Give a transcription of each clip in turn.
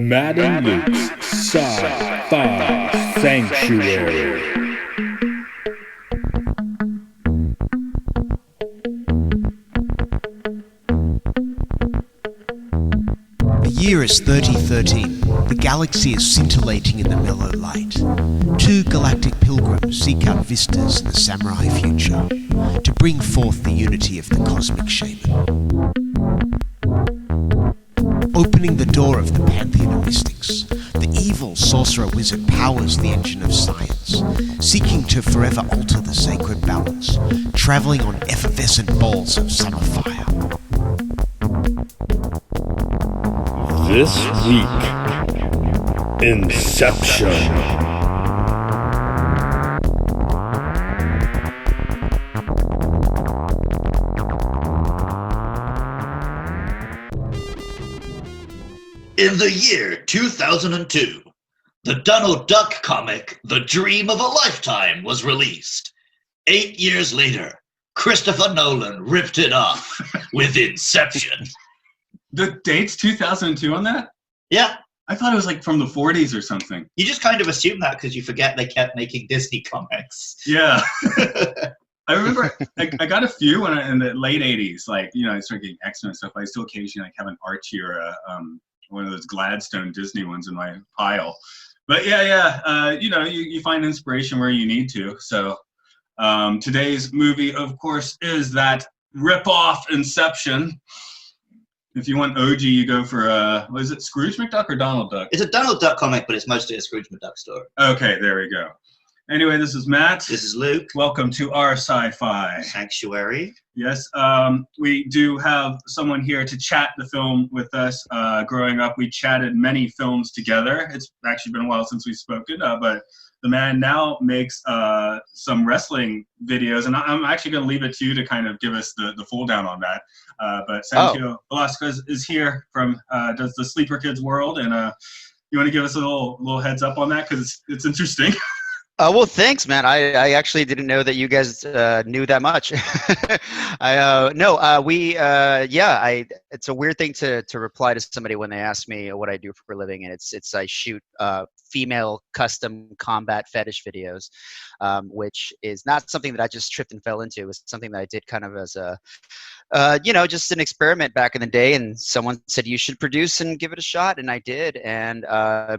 Matt and Luke's Sci-Fi Sanctuary. The year is 3013. The galaxy is scintillating in the mellow light. Two galactic pilgrims seek out vistas in the samurai future to bring forth the unity of the cosmic shaman. Opening the door of the pantheon of mystics, the evil sorcerer wizard powers the engine of science, seeking to forever alter the sacred balance, traveling on effervescent balls of summer fire. This week, Inception. In the year 2002, the Donald Duck comic The Dream of a Lifetime was released. 8 years later, Christopher Nolan ripped it off with Inception. The date's 2002 on that? Yeah. I thought it was like from the 40s or something. You just kind of assume that because you forget they kept making Disney comics. Yeah. I remember I got a few in the late 80s. Like, you know, I started getting X-Men and stuff. I still occasionally have an Archie or one of those Gladstone Disney ones in my pile. But you know, you find inspiration where you need to. So today's movie, of course, is that rip-off Inception. If you want OG, you go for, what is it, Scrooge McDuck or Donald Duck? It's a Donald Duck comic, but it's mostly a Scrooge McDuck story. Okay, there we go. Anyway, this is Matt. This is Luke. Welcome to our Sci-Fi Sanctuary. Yes, we do have someone here to chat the film with us. Growing up, we chatted many films together. It's actually been a while since we've spoken, but the man now makes some wrestling videos, and I'm actually going to leave it to you to kind of give us the full down on that. But Santiago Velasquez is here from does the Sleeper Kids World, and you want to give us a little heads up on that because it's interesting. Well, thanks, man. I actually didn't know that you guys knew that much. It's a weird thing to reply to somebody when they ask me what I do for a living, and it's I shoot female custom combat fetish videos, which is not something that I just tripped and fell into. It's something that I did kind of as a just an experiment back in the day, and someone said you should produce and give it a shot, and I did, and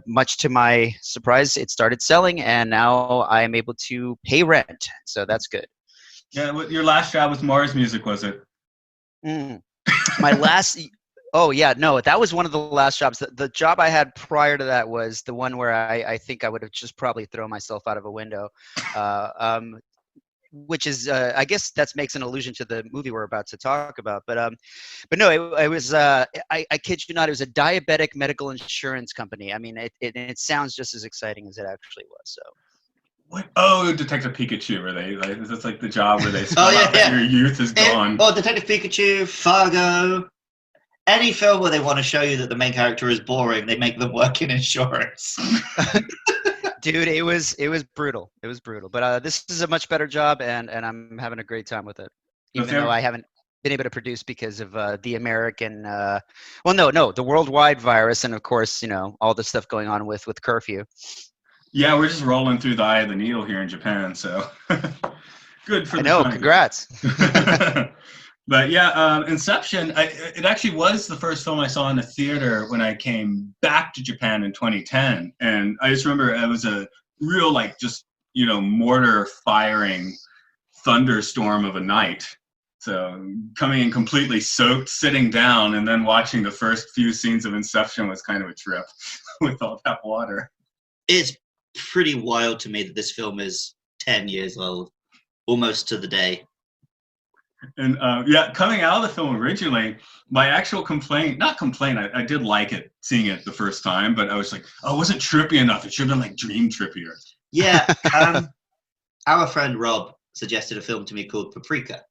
much to my surprise, it started selling, and now I am able to pay rent, so that's good. Yeah, your last job with Mars Music, was it? My last, that was one of the last jobs. The job I had prior to that was the one where I think I would have just probably thrown myself out of a window. Which is, I guess that makes an allusion to the movie we're about to talk about. But no, it was, I kid you not, it was a diabetic medical insurance company. I mean, it sounds just as exciting as it actually was. So. What? Oh, Detective Pikachu, were they? Like, that's like the job where they spell out that your youth is gone. Detective Pikachu, Fargo. Any film where they want to show you that the main character is boring, they make them work in insurance. Dude, it was brutal. It was brutal. But this is a much better job, and I'm having a great time with it. Even though I haven't been able to produce because of the American, the worldwide virus, and of course, you know, all the stuff going on with curfew. Yeah, we're just rolling through the eye of the needle here in Japan, so good for the I know, congrats. But yeah, Inception, it actually was the first film I saw in the theater when I came back to Japan in 2010. And I just remember it was a real, like, just, you know, mortar firing thunderstorm of a night. So coming in completely soaked, sitting down, and then watching the first few scenes of Inception was kind of a trip with all that water. It's pretty wild to me that this film is 10 years old, almost to the day. And coming out of the film originally, my actual I did like it, seeing it the first time, but I was like, oh, it wasn't trippy enough. It should have been like dream trippier. Yeah. Our friend Rob suggested a film to me called Paprika,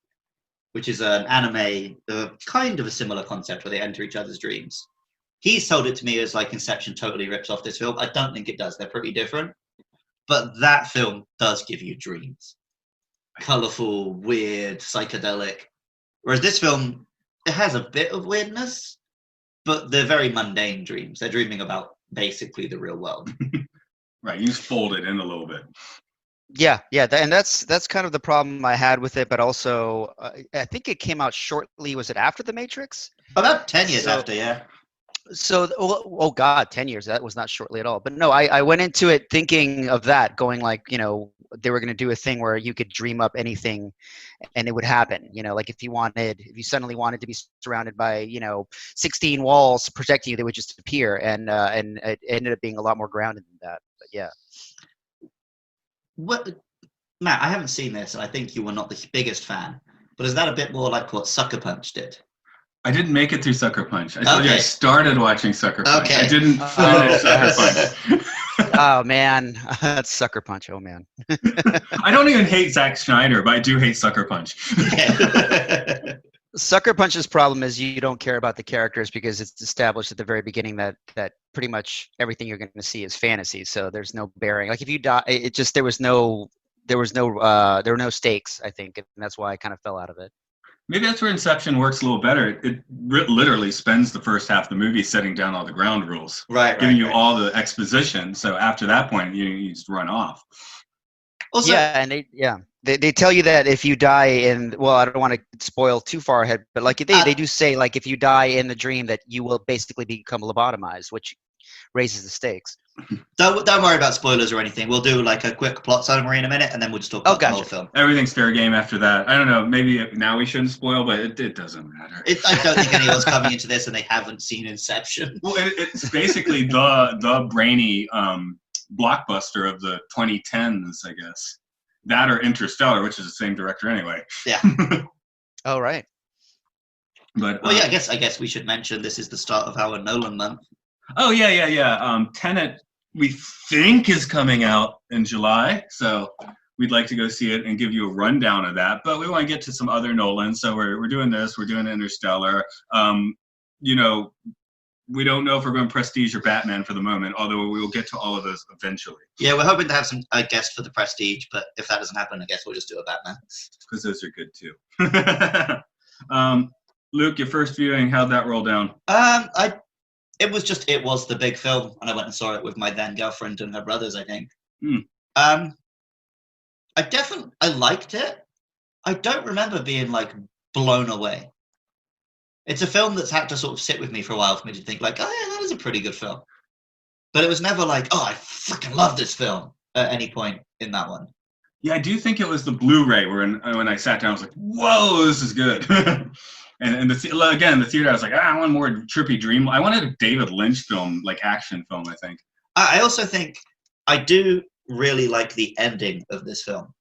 which is an anime, kind of a similar concept where they enter each other's dreams. He sold it to me as like Inception totally rips off this film. I don't think it does. They're pretty different. But that film does give you dreams. Colorful, weird, psychedelic. Whereas this film, it has a bit of weirdness, but they're very mundane dreams. They're dreaming about basically the real world. Right, you just fold it in a little bit. Yeah, and that's kind of the problem I had with it. But also, I think it came out shortly. Was it after The Matrix? About 10 years after, yeah. So, oh God, 10 years. That was not shortly at all. But no, I went into it thinking of that, going like, they were going to do a thing where you could dream up anything and it would happen. Like if you suddenly wanted to be surrounded by, 16 walls protecting you, they would just appear. And it ended up being a lot more grounded than that. But yeah. What, Matt, I haven't seen this, and I think you were not the biggest fan, but is that a bit more like what Sucker Punch did? I didn't make it through Sucker Punch. I told you I started watching Sucker Punch. Okay. I didn't finish Sucker Punch. Oh man, that's Sucker Punch. Oh man. I don't even hate Zack Snyder, but I do hate Sucker Punch. Sucker Punch's problem is you don't care about the characters because it's established at the very beginning that pretty much everything you're going to see is fantasy. So there's no bearing. Like if you die, there were no stakes, I think, and that's why I kind of fell out of it. Maybe that's where Inception works a little better. It literally spends the first half of the movie setting down all the ground rules, giving you all the exposition. So after that point, you just run off. Also, they tell you that if you die in, well, I don't want to spoil too far ahead, but like they do say, like if you die in the dream, that you will basically become lobotomized, which raises the stakes. Don't worry about spoilers or anything. We'll do like a quick plot summary in a minute, and then we'll just talk about the whole film. Everything's fair game after that. I don't know. Maybe now we shouldn't spoil, but it doesn't matter. I don't think anyone's coming into this and they haven't seen Inception. Well, it's basically the brainy blockbuster of the 2010s, I guess. That or Interstellar, which is the same director anyway. Yeah. Oh, right. But well, yeah. I guess we should mention this is the start of our Nolan month. Oh yeah. Tenant, we think, is coming out in July, so we'd like to go see it and give you a rundown of that. But we want to get to some other Nolan, so we're doing this. We're doing Interstellar. We don't know if we're going Prestige or Batman for the moment, although we will get to all of those eventually. Yeah, we're hoping to have some guests for the Prestige, but if that doesn't happen, I guess we'll just do a Batman. Because those are good too. Luke, your first viewing, how'd that roll down? It was the big film, and I went and saw it with my then girlfriend and her brothers, I think. I liked it. I don't remember being like blown away. It's a film that's had to sort of sit with me for a while for me to think like, oh yeah, that is a pretty good film. But it was never like, oh, I fucking love this film at any point in that one. Yeah, I do think it was the Blu-ray when I sat down, I was like, whoa, this is good. And the theater, I was like, I want more trippy dream. I wanted a David Lynch film, like action film, I think. I also think I do really like the ending of this film.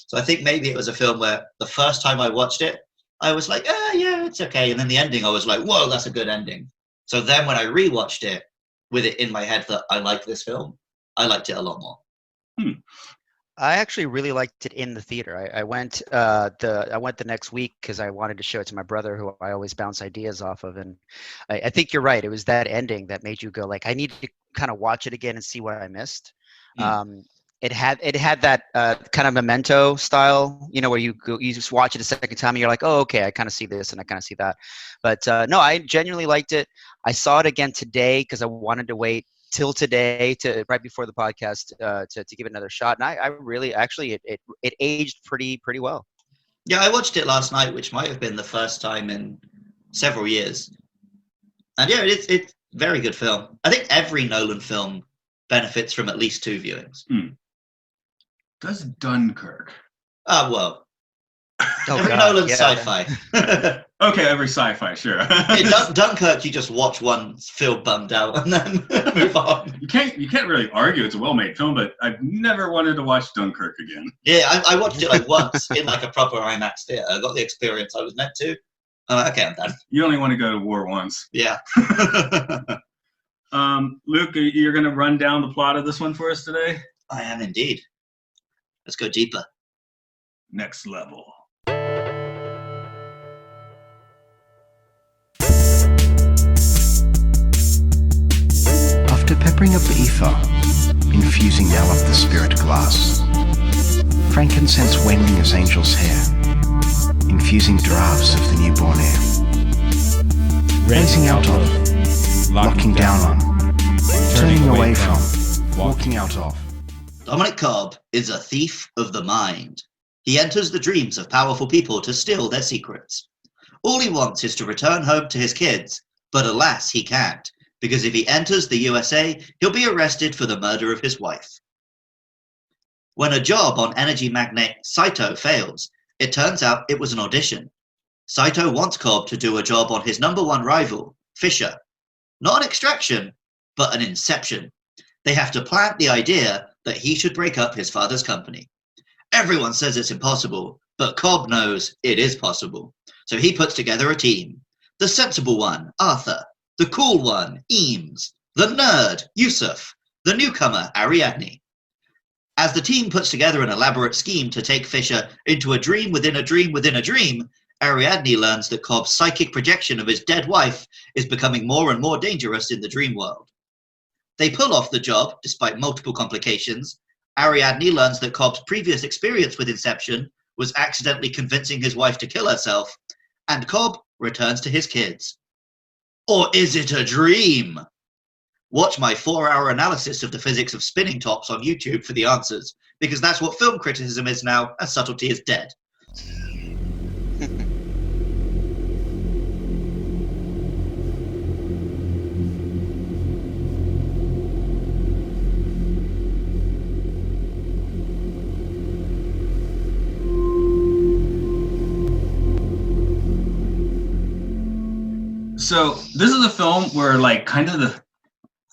So I think maybe it was a film where the first time I watched it, I was like, yeah, it's okay. And then the ending, I was like, whoa, that's a good ending. So then when I rewatched it with it in my head that I like this film, I liked it a lot more. I actually really liked it in the theater. I went the next week because I wanted to show it to my brother, who I always bounce ideas off of. And I think you're right. It was that ending that made you go like, I need to kind of watch it again and see what I missed. It had that kind of Memento style, where you just watch it a second time and you're like, oh, okay, I kind of see this and I kind of see that. But no, I genuinely liked it. I saw it again today because I wanted to wait till today to right before the podcast to give it another shot. And I really actually it aged pretty well. Yeah, I watched it last night, which might have been the first time in several years. And yeah, it's a very good film. I think every Nolan film benefits from at least 2 viewings. Does Dunkirk? Well. Every Nolan sci-fi. Okay, every sci-fi, sure. Dunkirk, you just watch one, feel bummed out, and then move on. You can't really argue it's a well-made film, but I've never wanted to watch Dunkirk again. Yeah, I watched it like once in like a proper IMAX theater. I got the experience I was meant to. I'm like, okay, I'm done. You only want to go to war once. Yeah. Luke, you're going to run down the plot of this one for us today? I am indeed. Let's go deeper. Next level. After peppering up the ether, infusing now up the spirit glass, frankincense wending as angel's hair, infusing draughts of the newborn air, raising out of, locking down on, Turning away from, walking out of. Dominic Cobb is a thief of the mind. He enters the dreams of powerful people to steal their secrets. All he wants is to return home to his kids, but alas, he can't, because if he enters the USA, he'll be arrested for the murder of his wife. When a job on energy magnate Saito fails, it turns out it was an audition. Saito wants Cobb to do a job on his #1 rival, Fisher. Not an extraction, but an inception. They have to plant the idea that he should break up his father's company. Everyone says it's impossible, but Cobb knows it is possible. So he puts together a team. The sensible one, Arthur. The cool one, Eames. The nerd, Yusuf. The newcomer, Ariadne. As the team puts together an elaborate scheme to take Fisher into a dream within a dream within a dream, Ariadne learns that Cobb's psychic projection of his dead wife is becoming more and more dangerous in the dream world. They pull off the job, despite multiple complications. Ariadne learns that Cobb's previous experience with Inception was accidentally convincing his wife to kill herself, and Cobb returns to his kids. Or is it a dream? Watch my 4-hour analysis of the physics of spinning tops on YouTube for the answers, because that's what film criticism is now, and subtlety is dead. So this is a film where like kind of the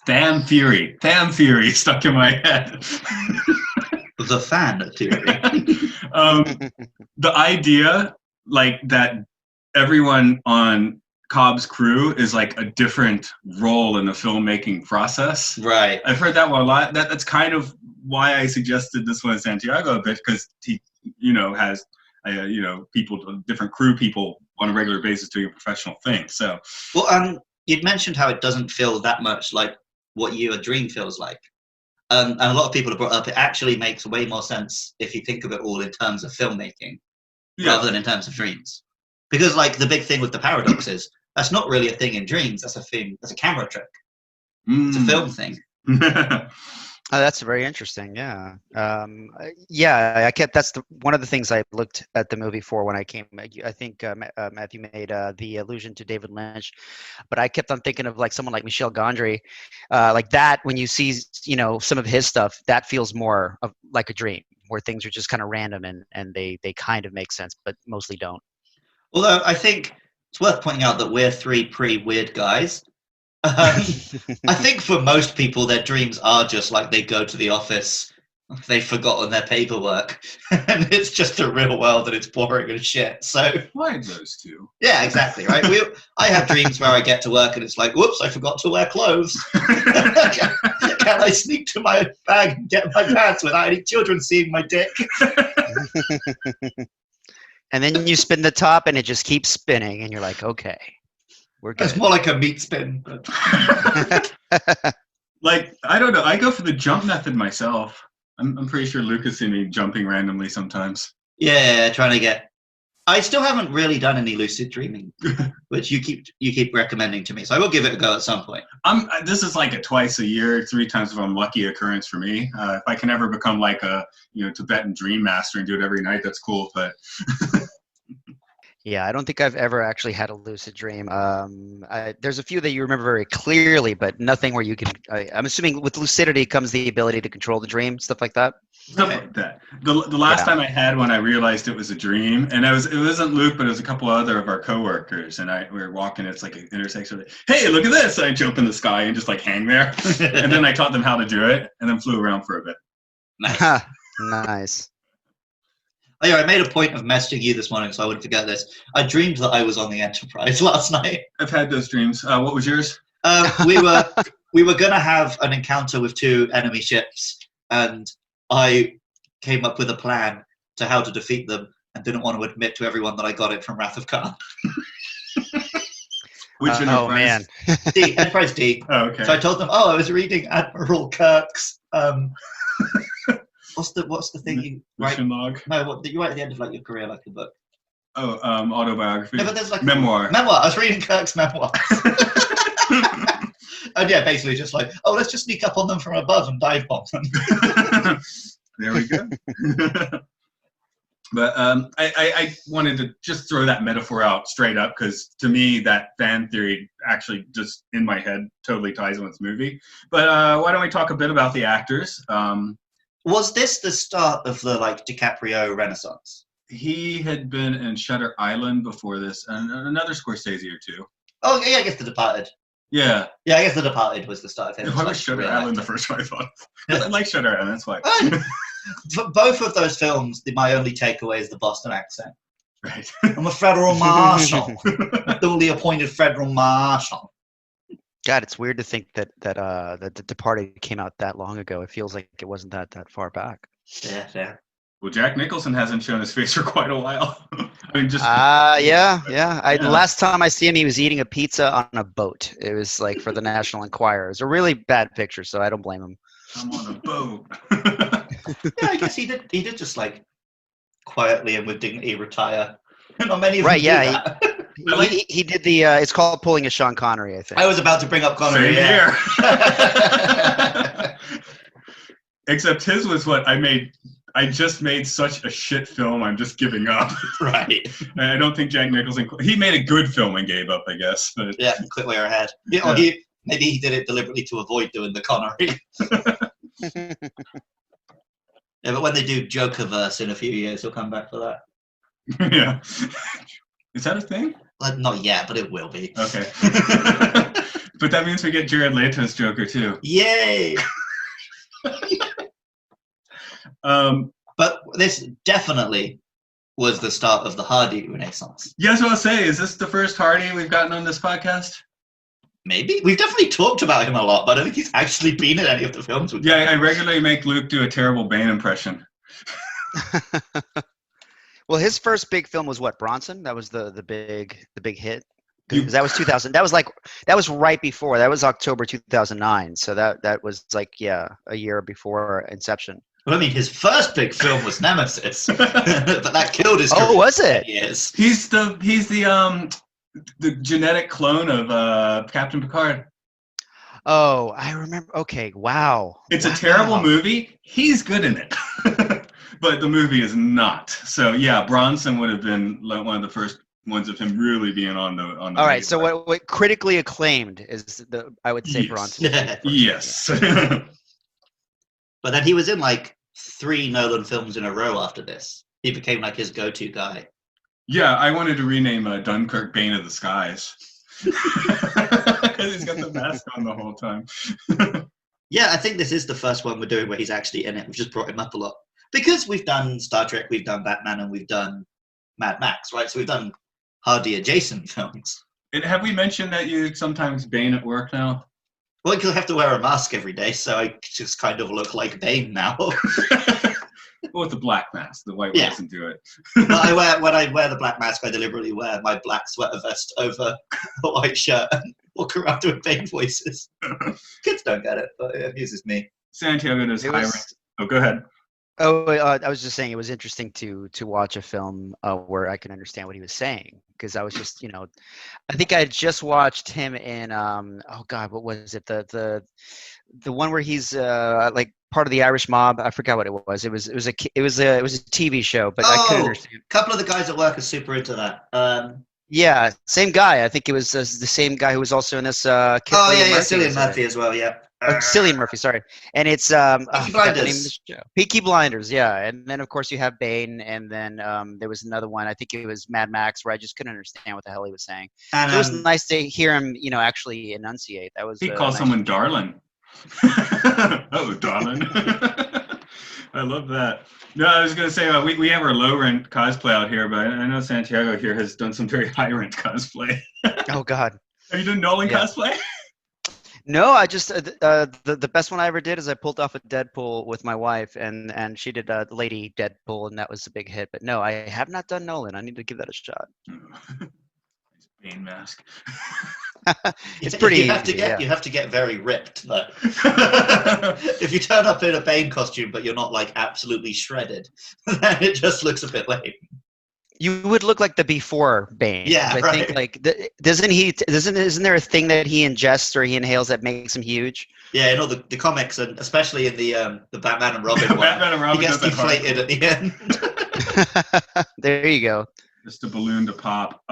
fan theory stuck in my head. The fan theory. The idea like that everyone on Cobb's crew is like a different role in the filmmaking process. Right. I've heard that one a lot. That's kind of why I suggested this one in Santiago a bit, because he, has, people, different crew people on a regular basis doing a professional thing. So, well, you'd mentioned how it doesn't feel that much like what a dream feels like. And a lot of people have brought up it actually makes way more sense if you think of it all in terms of filmmaking rather than in terms of dreams. Because like the big thing with the paradox is that's not really a thing in dreams. That's a thing. That's a camera trick. It's a film thing. Oh, that's very interesting. Yeah. I kept, that's one of the things I looked at the movie for when I came. I think Matthew made the allusion to David Lynch, but I kept on thinking of like someone like Michel Gondry, like that. When you see, some of his stuff, that feels more of like a dream, where things are just kind of random and they kind of make sense, but mostly don't. Although I think it's worth pointing out that we're three pretty weird guys. I think for most people, their dreams are just like they go to the office, they've forgotten their paperwork, and it's just the real world and it's boring and shit. So why those two? Yeah, exactly. Right. I have dreams where I get to work and it's like, whoops, I forgot to wear clothes. Can I sneak to my bag and get my pants without any children seeing my dick? And then you spin the top and it just keeps spinning and you're like, okay. We're good. It's more like a meat spin. But... like, I don't know. I go for the jump method myself. I'm pretty sure Lucas seen me jumping randomly sometimes. Yeah, trying to get... I still haven't really done any lucid dreaming, which you keep recommending to me. So I will give it a go at some point. This is like a twice a year, 3 times if I'm lucky occurrence for me. If I can ever become like a Tibetan dream master and do it every night, that's cool. But... Yeah, I don't think I've ever actually had a lucid dream. There's a few that you remember very clearly, but nothing where you can... I'm assuming with lucidity comes the ability to control the dream, stuff like that? Stuff like that. The last time I had one, I realized it was a dream. And it wasn't Luke, but it was a couple other of our coworkers. And we were walking, it's like an intersection. Hey, look at this! And I jump in the sky and just like hang there. And then I taught them how to do it and then flew around for a bit. Nice. Nice. Oh, yeah, I made a point of messaging you this morning, so I wouldn't forget this. I dreamed that I was on the Enterprise last night. I've had those dreams. What was yours? We were going to have an encounter with 2 enemy ships, and I came up with a plan to how to defeat them, and didn't want to admit to everyone that I got it from Wrath of Khan. Which Enterprise? Oh, man. D, Enterprise D. Oh, okay. So I told them, I was reading Admiral Kirk's... What's the thing you write? Mission log? No, you write at the end of like your career, like a book. Oh, autobiography. No, but there's like memoir. Memoir. I was reading Kirk's memoir. And yeah, basically just like, oh, let's just sneak up on them from above and dive bomb them. There we go. But I wanted to just throw that metaphor out straight up because to me that fan theory actually just in my head totally ties in with this movie. But why don't we talk a bit about the actors? Was this the start of the like DiCaprio renaissance? He had been in Shutter Island before this, and another Scorsese or two. Oh yeah, I guess The Departed. Yeah. Yeah, I guess The Departed was the start of him. Why was Shutter Island the first one I thought? I like Shutter Island, that's why. For both of those films, my only takeaway is the Boston accent. Right. I'm a federal marshal, duly appointed federal marshal. God, it's weird to think that The Departed came out that long ago. It feels like it wasn't that far back. Yeah. Well, Jack Nicholson hasn't shown his face for quite a while. I mean, just yeah. The last time I see him, he was eating a pizza on a boat. It was like for the National Enquirer. It was a really bad picture, so I don't blame him. I'm on a boat. Yeah, I guess he did just like quietly and with dignity retire. Not many of Right, them yeah, do that. He did the. It's called pulling a Sean Connery, I think. I was about to bring up Connery. Same Yeah. here. Except his was what I made. I just made such a shit film. I'm just giving up. Right. I don't think Jack Nicholson. He made a good film and gave up, I guess. But Yeah, quick way ahead. Yeah, or maybe he did it deliberately to avoid doing the Connery. Yeah, but when they do Jokerverse in a few years, he'll come back for that. Yeah. Is that a thing? Like, not yet, but it will be. Okay. But that means we get Jared Leto's Joker too. Yay! But this definitely was the start of the Hardy Renaissance. Yes, I'll say, is this the first Hardy we've gotten on this podcast? Maybe. We've definitely talked about him a lot, but I don't think he's actually been in any of the films. Yeah, I regularly make Luke do a terrible Bane impression. Well, his first big film was what? Bronson? That was the big hit. Because that was 2000. That was right before. That was October 2009. So that was like a year before Inception. Well, I mean, his first big film was Nemesis, but that killed his career. Oh, was it? Yes. He's the genetic clone of Captain Picard. Oh, I remember. Okay, wow. It's a terrible movie. He's good in it, but the movie is not. So yeah, Bronson would have been like one of the first ones of him really being on the. All right. So what critically acclaimed is I would say Bronson. Yes. But then he was in like 3 Nolan films in a row after this. He became like his go-to guy. Yeah, I wanted to rename Dunkirk Bane of the Skies. Because he's got the mask on the whole time. Yeah, I think this is the first one we're doing where he's actually in it. We've just brought him up a lot. Because we've done Star Trek, we've done Batman, and we've done Mad Max, right? So we've done Hardy-adjacent films. And have we mentioned that you sometimes Bane at work now? Well, because I have to wear a mask every day, so I just kind of look like Bane now. Well, with the black mask, the white one doesn't do it. When I wear the black mask, I deliberately wear my black sweater vest over a white shirt and walk around doing Bane voices. Kids don't get it, but it amuses me. Santiago does high. Oh, go ahead. Oh, I was just saying it was interesting to watch a film where I could understand what he was saying, because I was just, I think I had just watched him in oh God, what was it, the one where he's like part of the Irish mob. I forgot what it was. It was a TV show, but I couldn't understand. A couple of the guys at work are super into that. Yeah, same guy. I think it was the same guy who was also in this. Cillian Murphy as well. Yeah. Cillian Murphy, sorry. And it's Peaky Blinders. Peaky Blinders, yeah. And then of course you have Bane, and then there was another one. I think it was Mad Max, where I just couldn't understand what the hell he was saying. And, so it was nice to hear him, actually enunciate. That was. He calls someone darling. Oh, darling. I love that. No, I was going to say, we have our low rent cosplay out here, but I know Santiago here has done some very high rent cosplay. Oh God. Have you done Nolan cosplay? No, I just the best one I ever did is I pulled off a Deadpool with my wife, and she did Lady Deadpool, and that was a big hit. But no, I have not done Nolan. I need to give that a shot. Bane mask. It's pretty you have easy, You have to get very ripped, though. If you turn up in a Bane costume, but you're not like absolutely shredded, then it just looks a bit lame. You would look like the before Bane. Yeah, I think like isn't there a thing that he ingests or he inhales that makes him huge? Yeah, in all the comics, and especially in the Batman and Robin one, Batman and Robin he gets does that part. deflated at the end. There you go. Just a balloon to pop.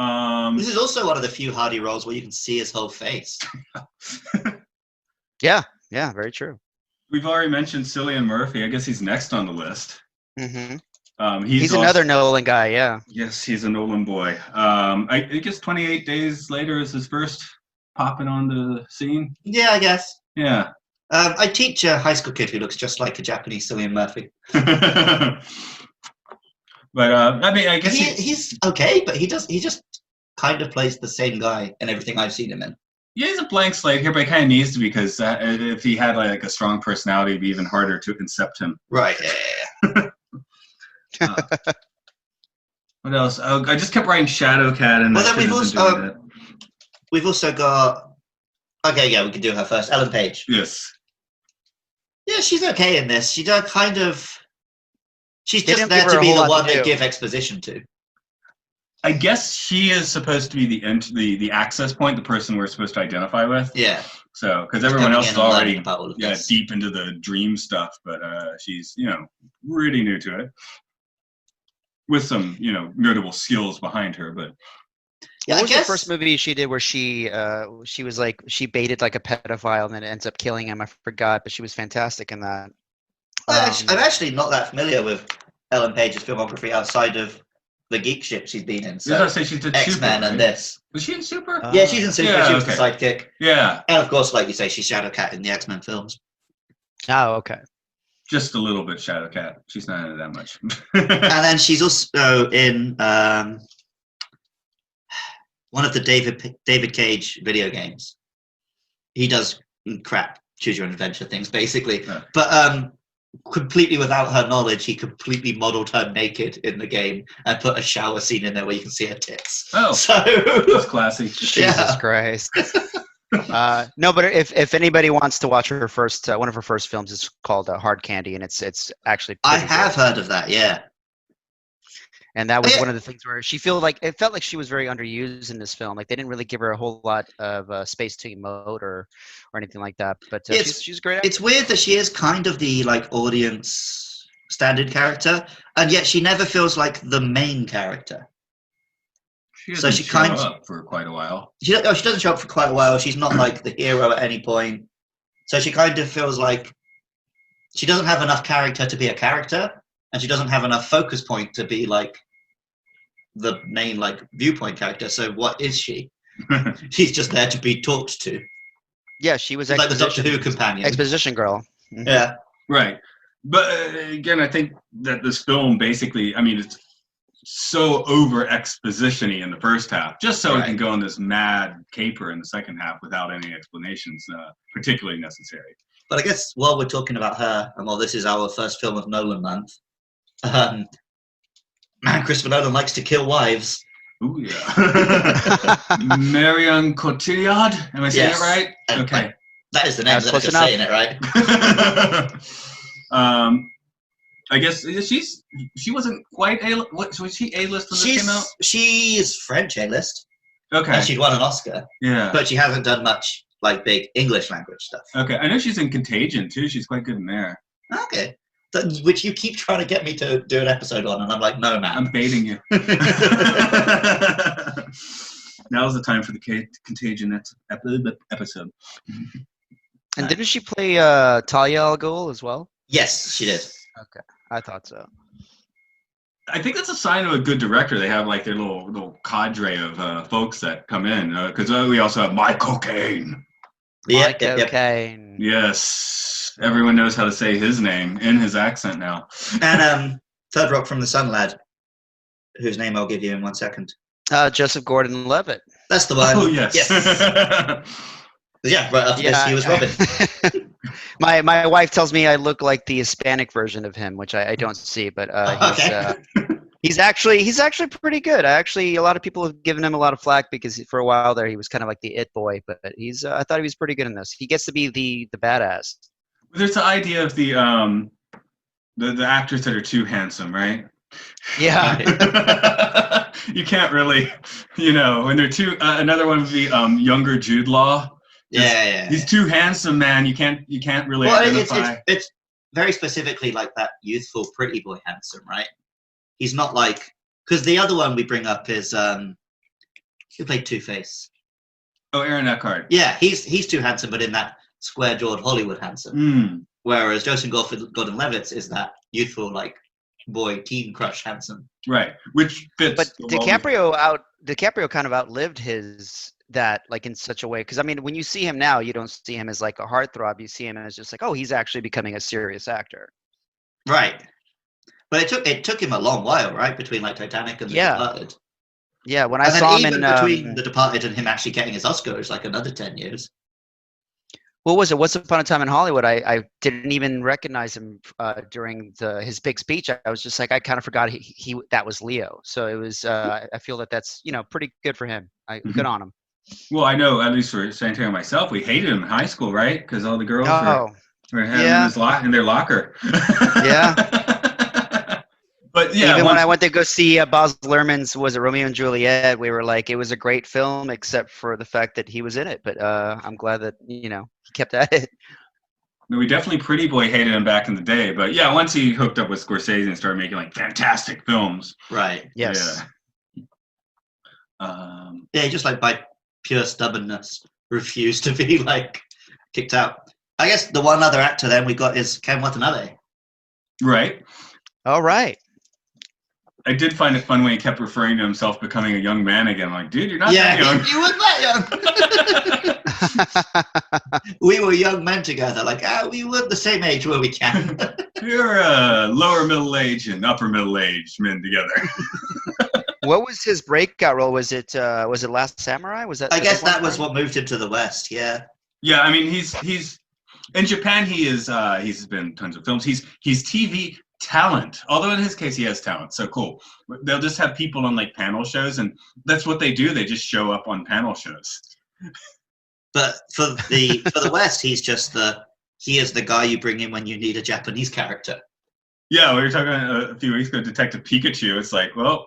This is also one of the few Hardy roles where you can see his whole face. Yeah, very true. We've already mentioned Cillian Murphy. I guess he's next on the list. Mm-hmm. He's another Nolan guy, yeah. Yes, he's a Nolan boy. I guess 28 Days Later is his first popping on the scene. Yeah, I guess. Yeah. I teach a high school kid who looks just like a Japanese Cillian Murphy. But I mean, I guess he's okay, but he just kind of plays the same guy in everything I've seen him in. Yeah, he's a blank slate here, but he kind of needs to because if he had like a strong personality, it'd be even harder to incept him. Right. Yeah. What else? Oh, I just kept writing Shadowcat, and well, then we've also got. Okay, yeah, we can do her first. Ellen Page. Yes. Yeah, she's okay in this. She does kind of. She's just there give her to a be whole the lot one to they do. give exposition to. I guess she is supposed to be the access point, the person we're supposed to identify with. Yeah. So, because everyone else is already this. deep into the dream stuff, but she's really new to it, with some notable skills behind her. But Yeah, what I was guess the first movie she did where she was like she baited like a pedophile and then ends up killing him? I forgot, but she was fantastic in that. I'm actually not that familiar with Ellen Page's filmography outside of the geek ship she's been in. So I say she did X-Men Super, right? and this. Was she in Super? Yeah, she's in Super. Yeah, she was the okay. sidekick. Yeah, And of course, like you say, she's Shadowcat in the X-Men films. Oh, okay. just a little bit Shadowcat. She's not in it that much. And then she's also in one of the David Cage video games. He does crap choose your own adventure things, basically. Yeah. But completely without her knowledge, he completely modeled her naked in the game and put a shower scene in there where you can see her tits. Oh, So that's classy. Jesus Christ. No, but if anybody wants to watch her first, one of her first films is called Hard Candy, and it's actually I pretty have good. heard of that, yeah. And that was Yeah. one of the things where it felt like she was very underused in this film. Like they didn't really give her a whole lot of space to emote or anything like that. But she's great. It's weird that she is kind of the like audience standard character, and yet she never feels like the main character. She So doesn't she show kind of- up for quite a while. She doesn't show up for quite a while. She's not like the hero at any point. So she kind of feels like she doesn't have enough character to be a character, and she doesn't have enough focus point to be like the main like viewpoint character. So what is she? She's just there to be talked to. Yeah, she was She's like the Doctor Who exposition, companion. exposition girl. Mhm. Yeah. Right. But again, I think that this film basically, I mean, it's so over exposition-y in the first half, just so it can Right. go on this mad caper in the second half without any explanations particularly necessary. But I guess while we're talking about her, and while this is our first film of Nolan month, man, Christopher Nolan likes to kill wives. Ooh, yeah. Marion Cotillard? Am I saying Yes. it right? And Okay. that is the name. That's I'm close just saying it right. I guess she wasn't quite was she A-list when this came out? She's French A-list, Okay. and she'd won an Oscar, Yeah. but she hasn't done much like big English language stuff. Okay. I know she's in Contagion too. She's quite good in there. Okay, which you keep trying to get me to do an episode on, and I'm like, no, man. I'm baiting you. Now's the time for the Contagion episode. And didn't she play Talia al Ghul as well? Yes, she did. Okay, I thought so. I think that's a sign of a good director. They have like their little cadre of folks that come in because we also have Michael Caine. Yep. Okay. Yes, everyone knows how to say his name in his accent now. And Third Rock from the Sun lad, whose name I'll give you in 1 second. Joseph Gordon-Levitt. That's the one. Oh yes. Yeah, right after this, he was Robin. My wife tells me I look like the Hispanic version of him, which I don't see, but he's actually pretty good. A lot of people have given him a lot of flack because for a while there he was kind of like the it boy, but I thought he was pretty good in this. He gets to be the badass. There's the idea of the actors that are too handsome, right? Yeah. You can't really, when they're too. Another one would be younger Jude Law. Yeah. He's too handsome, man. You can't really identify. It's very specifically like that youthful pretty boy handsome, right? He's not like, because the other one we bring up is who played Two-Face. Oh, Aaron Eckhart. Yeah, he's too handsome, but in that square-jawed Hollywood handsome. Whereas Joseph Gordon-Levitt is that youthful, like, boy teen crush handsome. Right, which fits. But DiCaprio kind of outlived that, like, in such a way, because I mean, when you see him now, you don't see him as like a heartthrob. You see him as just like, oh, he's actually becoming a serious actor. Right, but it took him a long while, right, between like Titanic and The Departed. Yeah, when I saw him in between The Departed and him actually getting his Oscar is like another 10 years. What was it? Once Upon a Time in Hollywood, I didn't even recognize him during his big speech. I was just like, I kind of forgot he that was Leo. So it was. I feel that's pretty good for him. Good on him. Well, I know, at least for Santiago and myself, we hated him in high school, right? Because all the girls were having him in their locker. Yeah. But yeah, even when I went to go see Baz Luhrmann's, was it Romeo and Juliet? We were like, it was a great film, except for the fact that he was in it. But I'm glad that he kept at it. We definitely pretty boy hated him back in the day, but yeah, once he hooked up with Scorsese and started making like fantastic films. Right. Yes. Yeah. He just like by pure stubbornness refused to be like kicked out. I guess the one other actor then we got is Ken Watanabe. Right. All right. I did find it fun when he kept referring to himself becoming a young man again. Like, dude, you're not that young. You weren't that young. We were young men together. Like, we were the same age where we can. You're lower middle age and upper middle age men together. What was his breakout role? Was it Last Samurai? Was that? I guess that was what moved him to the West. Yeah. Yeah, I mean, he's in Japan. He's been in tons of films. He's TV talent, although in his case he has talent, so cool. They'll just have people on like panel shows, and that's what they do. They just show up on panel shows. But for the West, he is the guy you bring in when you need a Japanese character. Yeah, we were talking a few weeks ago, Detective Pikachu. It's like, well,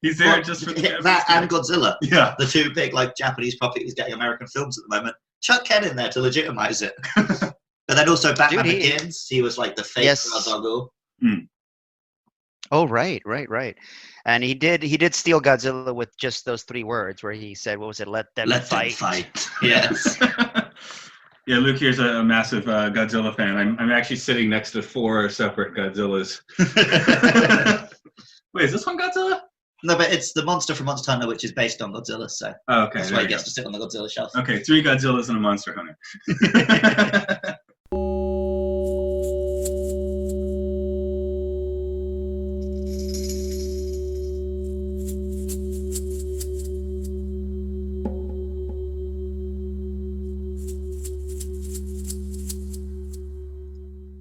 he's there just for that and Godzilla. Yeah, the two big like Japanese properties getting American films at the moment. Chuck Ken in there to legitimize it. But then also Batman Begins. He was like the fake Ra's al Ghul. Oh, right. And he did steal Godzilla with just those 3 words where he said, what was it? Let them fight. Yes. Yeah, Luke here's a massive Godzilla fan. I'm actually sitting next to 4 separate Godzillas. Wait, is this one Godzilla? No, but it's the monster from Monster Hunter, which is based on Godzilla, so okay, that's why he gets to sit on the Godzilla shelf. Okay, 3 Godzillas and a Monster Hunter.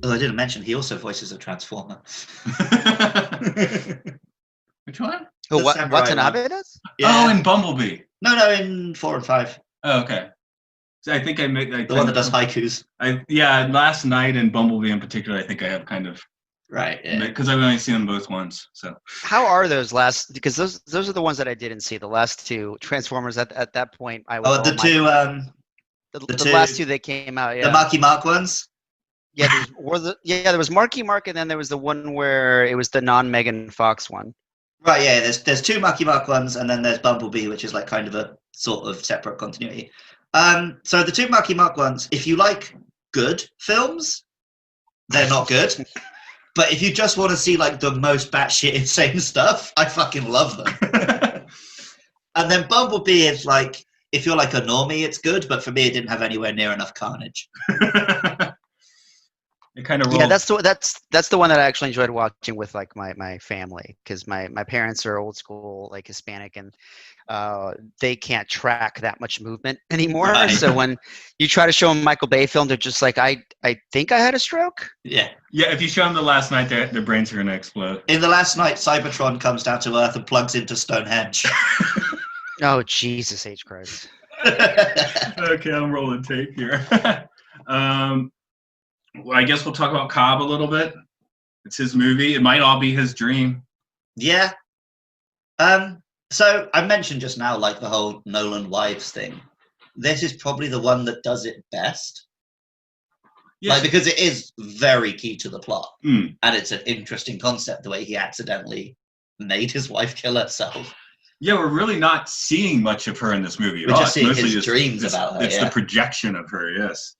I didn't mention he also voices a Transformer. Which one? Oh, Watanabe does? Yeah. Oh, in Bumblebee. No, in 4 and 5. Oh, okay. So I think I made the one that does haikus. Last night in Bumblebee in particular, I think I have kind of right. Yeah. Because I've only seen them both once. So how are those last? Because those are the ones that I didn't see. The last 2 Transformers at that point. The last 2 that came out. Yeah. The Marky Mark ones. Yeah, there was Marky Mark, and then there was the one where it was the non-Megan Fox one. Right, yeah. There's 2 Marky Mark ones, and then there's Bumblebee, which is like kind of a sort of separate continuity. So the 2 Marky Mark ones, if you like good films, they're not good. But if you just want to see like the most batshit insane stuff, I fucking love them. And then Bumblebee is like, if you're like a normie, it's good. But for me, it didn't have anywhere near enough carnage. It kind of rolled. Yeah, that's the one that I actually enjoyed watching with like my family, because my parents are old school like Hispanic, and they can't track that much movement anymore. Right. So when you try to show them Michael Bay film, they're just like, I think I had a stroke. Yeah. If you show them The Last Night, their brains are gonna explode. In The Last Night, Cybertron comes down to Earth and plugs into Stonehenge. Oh Jesus H Christ. Okay, I'm rolling tape here. Well, I guess we'll talk about Cobb a little bit. It's his movie. It might all be his dream. Yeah. So I mentioned just now, like the whole Nolan wives thing. This is probably the one that does it best. Yes. Like, because it is very key to the plot. Mm. And it's an interesting concept, the way he accidentally made his wife kill herself. Yeah, we're really not seeing much of her in this movie. We're just seeing his dreams about her. It's the projection of her, yes.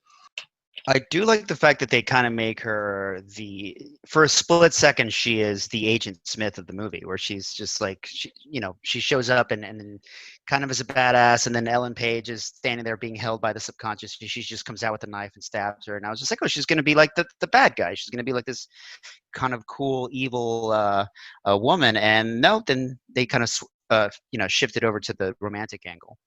I do like the fact that they kind of make her for a split second, she is the Agent Smith of the movie, where she's just like, she shows up and kind of is a badass, and then Ellen Page is standing there being held by the subconscious. She just comes out with a knife and stabs her, and I was just like, oh, she's going to be like the bad guy. She's going to be like this kind of cool, evil woman, and no, then they kind of shifted over to the romantic angle.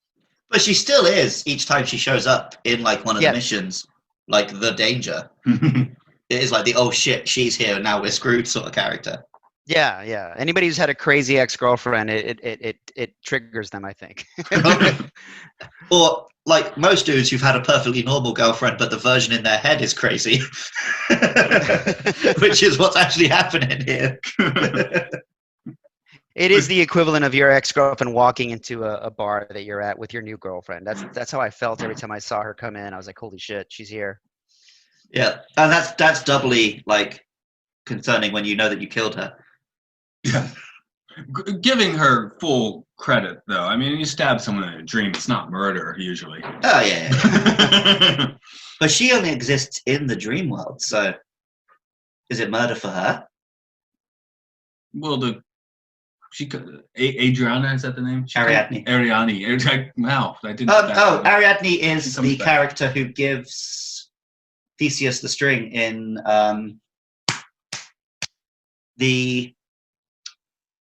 But she still is, each time she shows up in like one of the missions. Like the danger. It is like the, oh shit, she's here, now we're screwed sort of character. Yeah. Anybody who's had a crazy ex-girlfriend, it triggers them, I think. Or like most dudes who've had a perfectly normal girlfriend, but the version in their head is crazy. Which is what's actually happening here. It is the equivalent of your ex-girlfriend walking into a bar that you're at with your new girlfriend. That's how I felt every time I saw her come in. I was like, holy shit, she's here. Yeah, and that's doubly like concerning when you know that you killed her. Yeah. Giving her full credit, though. I mean, you stab someone in a dream, it's not murder, usually. Oh, yeah. But she only exists in the dream world, so is it murder for her? Well, Adriana, is that the name? Ariadne. Wow, I didn't. Ariadne is the character who gives Theseus the string in the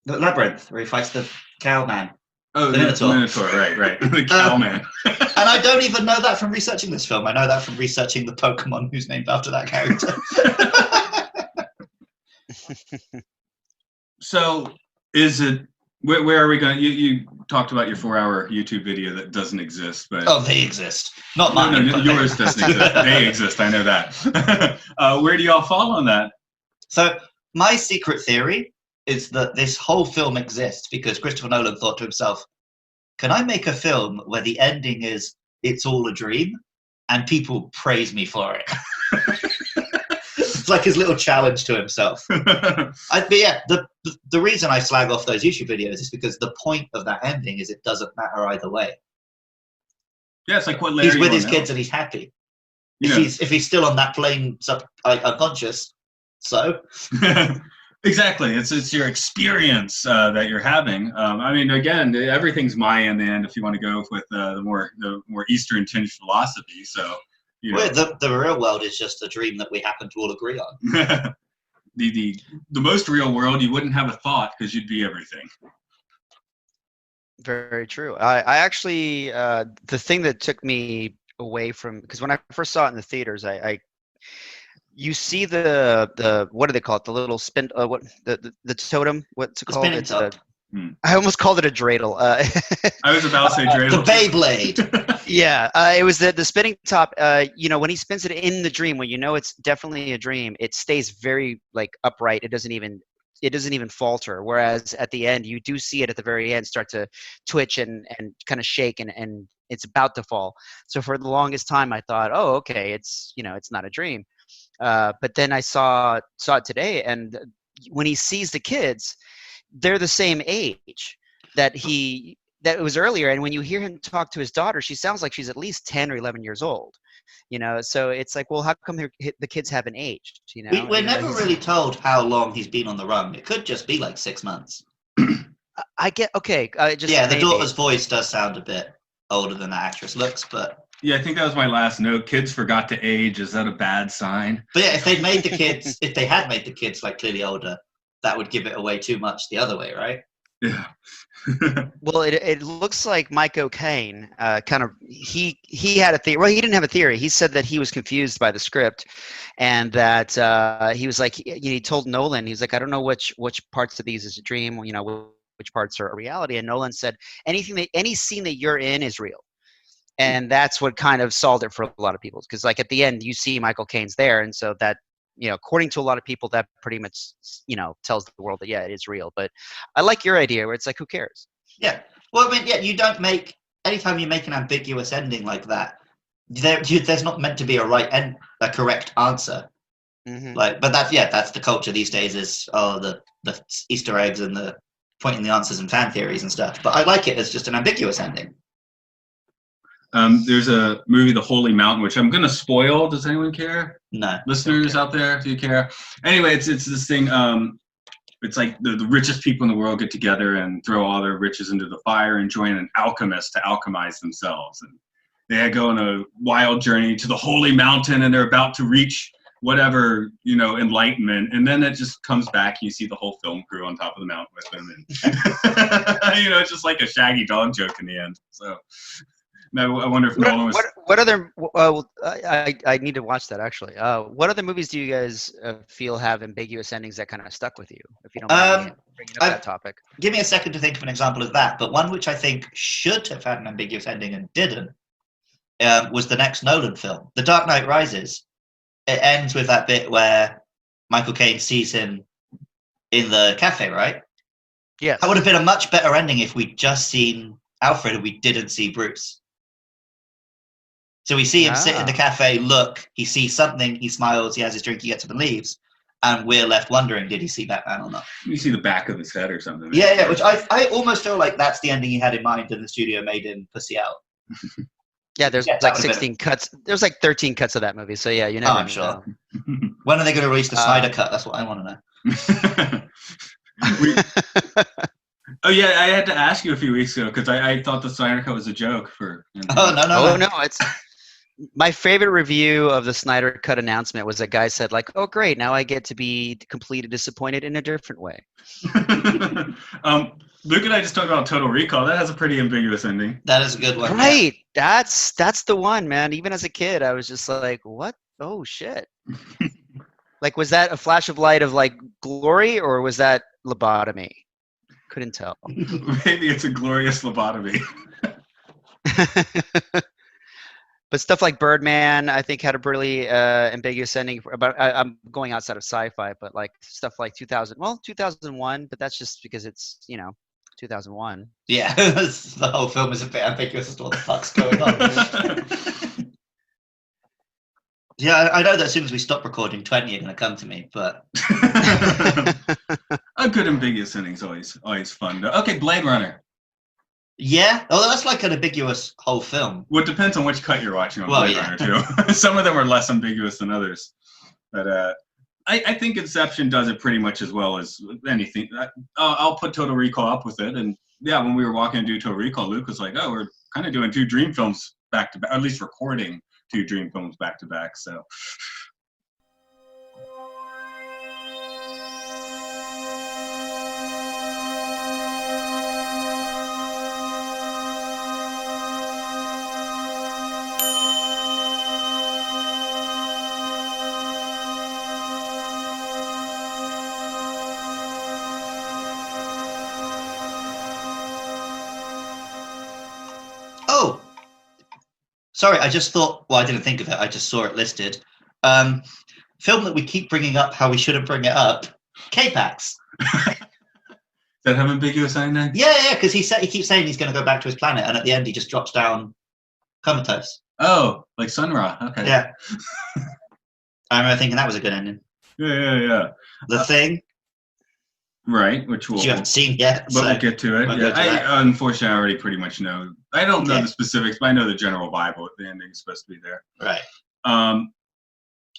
labyrinth, where he fights the cow man. Oh, the Minotaur, right. The cow man. And I don't even know that from researching this film. I know that from researching the Pokemon who's named after that character. So, is it? Where are we going? You talked about your 4-hour YouTube video that doesn't exist, but they exist. Not mine. No, yours doesn't exist. They exist. I know that. Where do y'all fall on that? So my secret theory is that this whole film exists because Christopher Nolan thought to himself, "Can I make a film where the ending is it's all a dream, and people praise me for it?" It's like his little challenge to himself. But yeah, the reason I slag off those YouTube videos is because the point of that ending is it doesn't matter either way. Yeah, it's like what Larry. He's with his kids and he's happy. If he's still on that plane, unconscious, so. Exactly, it's your experience that you're having. I mean, again, everything's Maya in the end. If you want to go with the more Eastern tinged philosophy, so. Well, the real world is just a dream that we happen to all agree on. The most real world, you wouldn't have a thought because you'd be everything. Very true. I actually the thing that took me away from, because when I first saw it in the theaters, you see the what do they call it? The little spin the totem. What's it called? Spinning top. I almost called it a dreidel. I was about to say dreidel. The Beyblade. Yeah, it was the spinning top. When he spins it in the dream, when you know it's definitely a dream, it stays very like upright. It doesn't even falter. Whereas at the end, you do see it at the very end start to twitch and kind of shake and it's about to fall. So for the longest time, I thought, oh, okay, it's not a dream. But then I saw it today, and when he sees the kids, they're the same age that it was earlier. And when you hear him talk to his daughter, she sounds like she's at least 10 or 11 years old, so it's like, well, how come the kids haven't aged? We're never really told how long he's been on the run. It could just be like 6 months. I get, okay. The daughter's voice does sound a bit older than that actress looks, but. Yeah, I think that was my last note. Kids forgot to age. Is that a bad sign? But yeah, if they had made the kids like clearly older, that would give it away too much the other way, right? Yeah. Well, it looks like Mike O'Kane kind of he had a theory. Well, he didn't have a theory. He said that he was confused by the script, and that he was like, he told Nolan, he was like, I don't know which parts of these is a dream, which parts are a reality. And Nolan said, any scene that you're in is real. And that's what kind of solved it for a lot of people, because like at the end you see Michael Caine's there, and so that according to a lot of people, that pretty much, tells the world that, yeah, it is real. But I like your idea where it's like, who cares? Yeah. Well, I mean, yeah, you don't make, anytime you make an ambiguous ending like that, there's not meant to be a correct answer. Mm-hmm. But that's the culture these days, is the Easter eggs and the pointing the answers and fan theories and stuff. But I like it as just an ambiguous ending. There's a movie, The Holy Mountain, which I'm going to spoil. Does anyone care? No. Listeners out there, do you care? Anyway, it's this thing. It's like the richest people in the world get together and throw all their riches into the fire and join an alchemist to alchemize themselves. And they go on a wild journey to the Holy Mountain, and they're about to reach whatever, enlightenment. And then it just comes back. You see the whole film crew on top of the mountain with them. And, it's just like a Shaggy dog joke in the end. So I wonder if Nolan was... What other... I need to watch that, actually. What other movies do you guys feel have ambiguous endings that kind of stuck with you? If you don't mind bringing up that topic. Give me a second to think of an example of that. But one which I think should have had an ambiguous ending and didn't was the next Nolan film, The Dark Knight Rises. It ends with that bit where Michael Caine sees him in the cafe, right? Yeah. That would have been a much better ending if we'd just seen Alfred and we didn't see Bruce. So we see him sit in the cafe, look, he sees something, he smiles, he has his drink, he gets up and leaves, and we're left wondering, did he see Batman or not? You see the back of his head or something. Yeah, which I almost feel like that's the ending he had in mind, and the studio made him pussy out. Yeah, there's like 16 cuts. There's like 13 cuts of that movie. So yeah, I'm sure. When are they going to release the Snyder cut? That's what I want to know. Oh yeah, I had to ask you a few weeks ago because I thought the Snyder cut was a joke for. No. It's my favorite review of the Snyder cut announcement was a guy said like, "Oh great, now I get to be completely disappointed in a different way." Luke and I just talked about Total Recall. That has a pretty ambiguous ending. That is a good one. Right. Yeah. That's the one, man. Even as a kid, I was just like, what? Oh, shit. Like, was that a flash of light of, like, glory, or was that lobotomy? Couldn't tell. Maybe it's a glorious lobotomy. But stuff like Birdman, I think, had a really ambiguous ending. I'm going outside of sci-fi, but, like, stuff like 2001, but that's just because it's, 2001. Yeah, the whole film is a bit ambiguous as to what the fuck's going on. Yeah, I know that as soon as we stop recording, 20 are going to come to me, but... A good ambiguous ending's always fun. Okay, Blade Runner. Yeah, although that's like an ambiguous whole film. Well, it depends on which cut you're watching on Blade Runner, too. Some of them are less ambiguous than others. But I think Inception does it pretty much as well as anything. I'll put Total Recall up with it. And yeah, when we were walking to do Total Recall, Luke was like, oh, we're kind of doing two Dream films back to back, or at least recording two Dream films back to back. So. Sorry, I just thought, I didn't think of it. I just saw it listed. Film that we keep bringing up, how we shouldn't bring it up, K-Pax. Does that have ambiguous ending? Yeah, because he keeps saying he's going to go back to his planet, and at the end he just drops down comatose. Oh, like Sun Ra. Okay. Yeah. I remember thinking that was a good ending. Yeah. The Thing. Right, which you haven't seen yet. But we'll get to it. I unfortunately, I already pretty much know. I don't know the specifics, but I know the general vibe of the ending is supposed to be there. Right.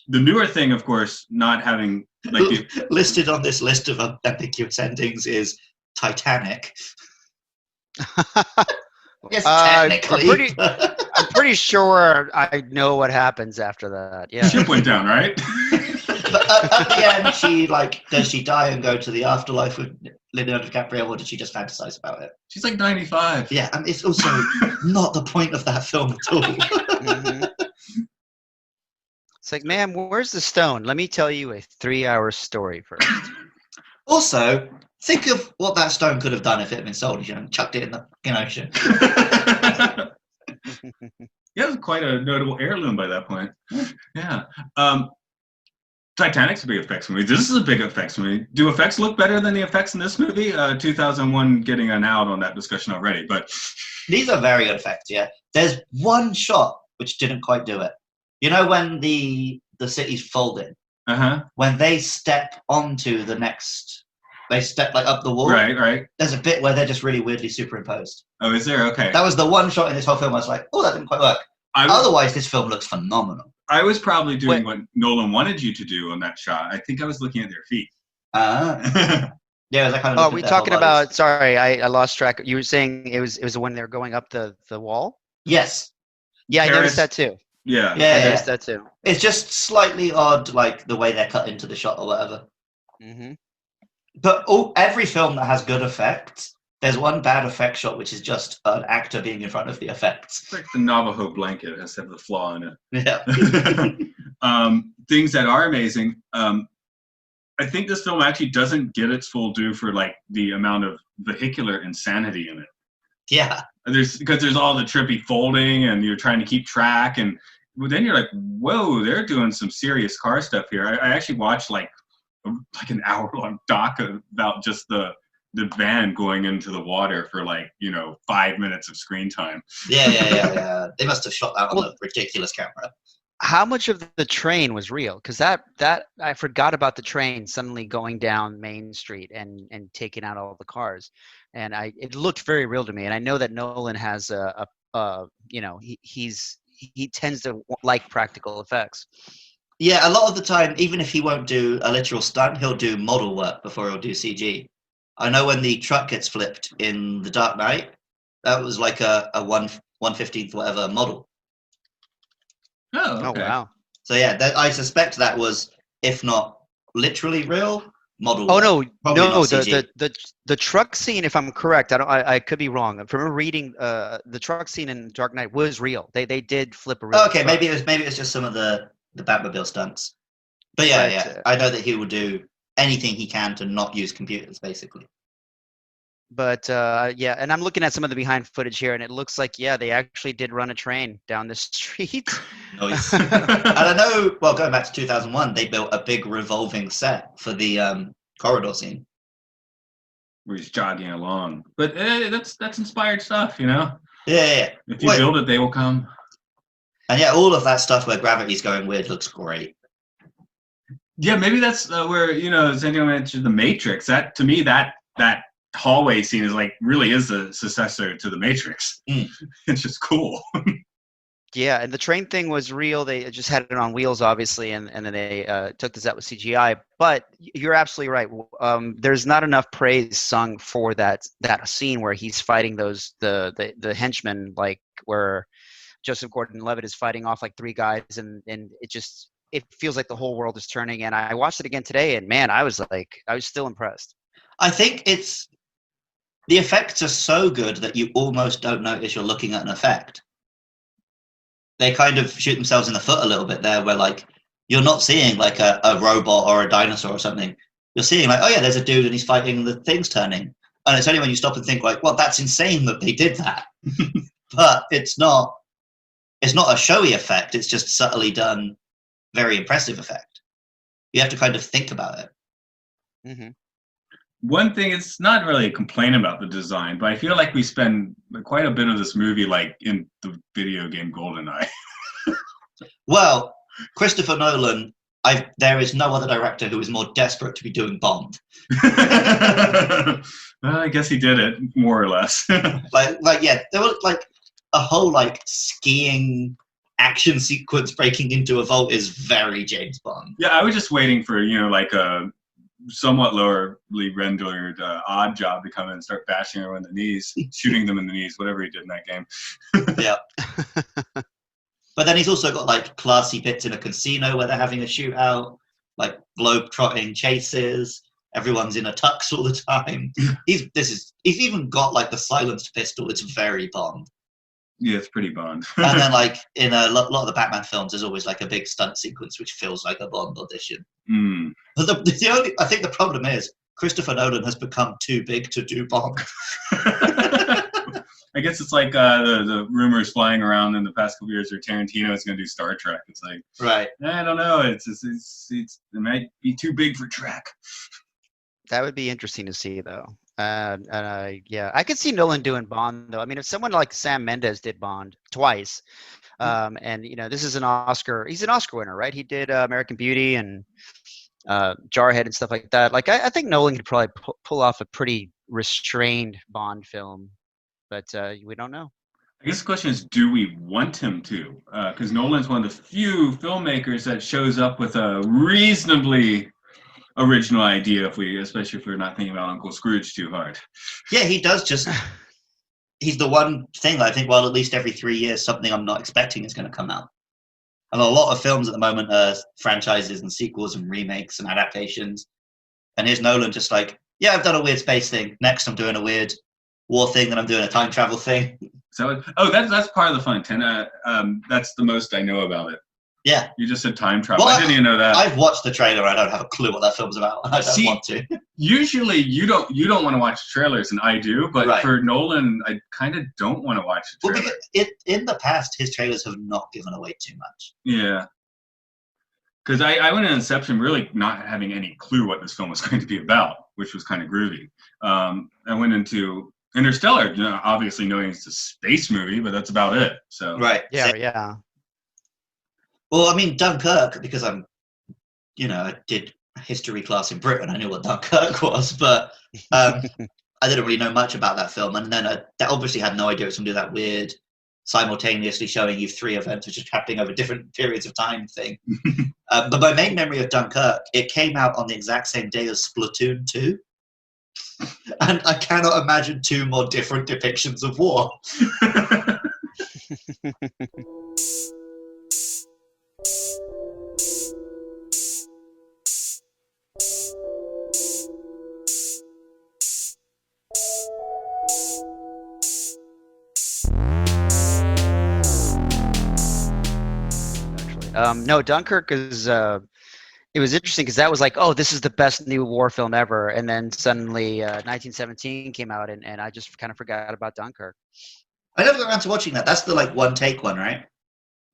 The newer thing, of course, not having like listed on this list of ambiguous endings is Titanic. Yes, technically. I'm pretty sure I know what happens after that. Yeah. Ship went down, right? But at the end, does she die and go to the afterlife with Leonardo DiCaprio, or did she just fantasize about it? She's like 95. Yeah, and it's also not the point of that film at all. Mm-hmm. It's like, ma'am, where's the stone? Let me tell you a 3-hour story first. Also, think of what that stone could have done if it had been sold, chucked it in the ocean. Yeah, it was quite a notable heirloom by that point. Yeah. Titanic's a big effects movie. This is a big effects movie. Do effects look better than the effects in this movie? 2001 getting an out on that discussion already, but These are very good effects, yeah. There's one shot which didn't quite do it. You know when the city's folding? When they step onto the next, they step like up the wall. Right. There's a bit where they're just really weirdly superimposed. Oh, is there? Okay. That was the one shot in this whole film I was like, oh, that didn't quite work. Otherwise, this film looks phenomenal. I was probably doing what Nolan wanted you to do on that shot. I think I was looking at their feet. Yeah, I kind of. Oh, are we talking about? Sorry, I lost track. You were saying it was when they were going up the wall. Yes. Yeah, I noticed that too. Yeah. I noticed that too. It's just slightly odd, like the way they're cut into the shot or whatever. Mm-hmm. But every film that has good effects, there's one bad effect shot, which is just an actor being in front of the effects. It's like the Navajo blanket has to have the flaw in it. Yeah. Things that are amazing. I think this film actually doesn't get its full due for like the amount of vehicular insanity in it. Yeah. Because there's all the trippy folding and you're trying to keep track, and then you're like, whoa, they're doing some serious car stuff here. I actually watched like an hour-long doc about just the van going into the water for 5 minutes of screen time. Yeah. They must have shot that on a ridiculous camera. How much of the train was real? Because that I forgot about the train suddenly going down Main Street and taking out all the cars, and it looked very real to me. And I know that Nolan has he tends to like practical effects. Yeah, a lot of the time, even if he won't do a literal stunt, he'll do model work before he'll do CG. I know when the truck gets flipped in The Dark Knight, that was like a 1/15th whatever model. Oh, okay. Oh wow. So yeah, I suspect that was, if not literally real, model. Oh work. no, Probably no, not CG. the truck scene. If I'm correct, I could be wrong. I remember reading the truck scene in Dark Knight was real. They did flip a real. Okay, truck. maybe it was just some of the Batmobile stunts. But yeah, I know that he will do anything he can to not use computers, basically. But yeah, and I'm looking at some of the behind footage here, and it looks like they actually did run a train down the street. Nice. And I know, well, going back to 2001, they built a big revolving set for the corridor scene. Where he's jogging along. But that's inspired stuff, you know? Yeah. If you build it, they will come. And yeah, all of that stuff where gravity's going weird looks great. Yeah, maybe that's where, Santiago mentioned The Matrix. That, to me, that hallway scene is really is the successor to The Matrix. It's just cool. Yeah, and the train thing was real. They just had it on wheels, obviously, and then they took this out with CGI. But you're absolutely right. There's not enough praise sung for that scene where he's fighting the henchmen, where Joseph Gordon-Levitt is fighting off three guys, and it feels like the whole world is turning. And I watched it again today, and man, I was still impressed. I think the effects are so good that you almost don't notice you're looking at an effect. They kind of shoot themselves in the foot a little bit there, where you're not seeing a robot or a dinosaur or something. You're seeing there's a dude and he's fighting, the thing's turning. And it's only when you stop and think well, that's insane that they did that. But it's not a showy effect. It's just subtly done, very impressive effect. You have to kind of think about it. Mm-hmm. One thing, it's not really a complaint about the design, but I feel like we spend quite a bit of this movie in the video game GoldenEye. Well, Christopher Nolan, there is no other director who is more desperate to be doing Bond. Well, I guess he did it, more or less. There was a whole skiing action sequence breaking into a vault is very James Bond. Yeah, I was just waiting for, a somewhat lowerly rendered odd job to come in and start bashing her in the knees, shooting them in the knees, whatever he did in that game. Yeah. But then he's also got classy bits in a casino where they're having a shootout, globe-trotting chases. Everyone's in a tux all the time. He's even got the silenced pistol. It's very Bond. Yeah, it's pretty Bond. And then in a lot of the Batman films, there's always a big stunt sequence which feels like a Bond audition. But I think the problem is Christopher Nolan has become too big to do Bond. I guess it's like the rumors flying around in the past couple years where Tarantino is going to do Star Trek. It's like, Right. I don't know. It might be too big for Trek. That would be interesting to see, though. Yeah, I could see Nolan doing Bond, though. I mean, if someone like Sam Mendes did Bond twice, and this is an Oscar. He's an Oscar winner, right? He did American Beauty and Jarhead and stuff like that. Like, I think Nolan could probably pull off a pretty restrained Bond film, but we don't know. I guess the question is, do we want him to? Because Nolan's one of the few filmmakers that shows up with a reasonably original idea, especially if we're not thinking about Uncle Scrooge too hard. Yeah, he does just. He's the one thing I think, well, at least every 3 years, something I'm not expecting is going to come out. And a lot of films at the moment are franchises and sequels and remakes and adaptations. And here's Nolan just like, yeah, I've done a weird space thing. Next, I'm doing a weird war thing. Then I'm doing a time travel thing. So, that's part of the fun. Tenant, that's the most I know about it. Yeah. You just said time travel. Well, I didn't even know that. I've watched the trailer. I don't have a clue what that film's about. I don't want to. Usually you don't want to watch trailers, and I do. But for Nolan, I kind of don't want to watch the trailer. Well, in the past, his trailers have not given away too much. Yeah. Because I went in Inception really not having any clue what this film was going to be about, which was kind of groovy. I went into Interstellar, obviously knowing it's a space movie, but that's about it. So right. Yeah. Well, I mean, Dunkirk, because I did a history class in Britain. I knew what Dunkirk was, but I didn't really know much about that film. And then I obviously had no idea it was going to do that weird, simultaneously showing you 3 events which are happening over different periods of time thing. But my main memory of Dunkirk, it came out on the exact same day as Splatoon 2. And I cannot imagine 2 more different depictions of war. No, Dunkirk is. It was interesting because that was like, oh, this is the best new war film ever, and then suddenly 1917 came out, and I just kind of forgot about Dunkirk. I never got around to watching that. That's the one take one, right?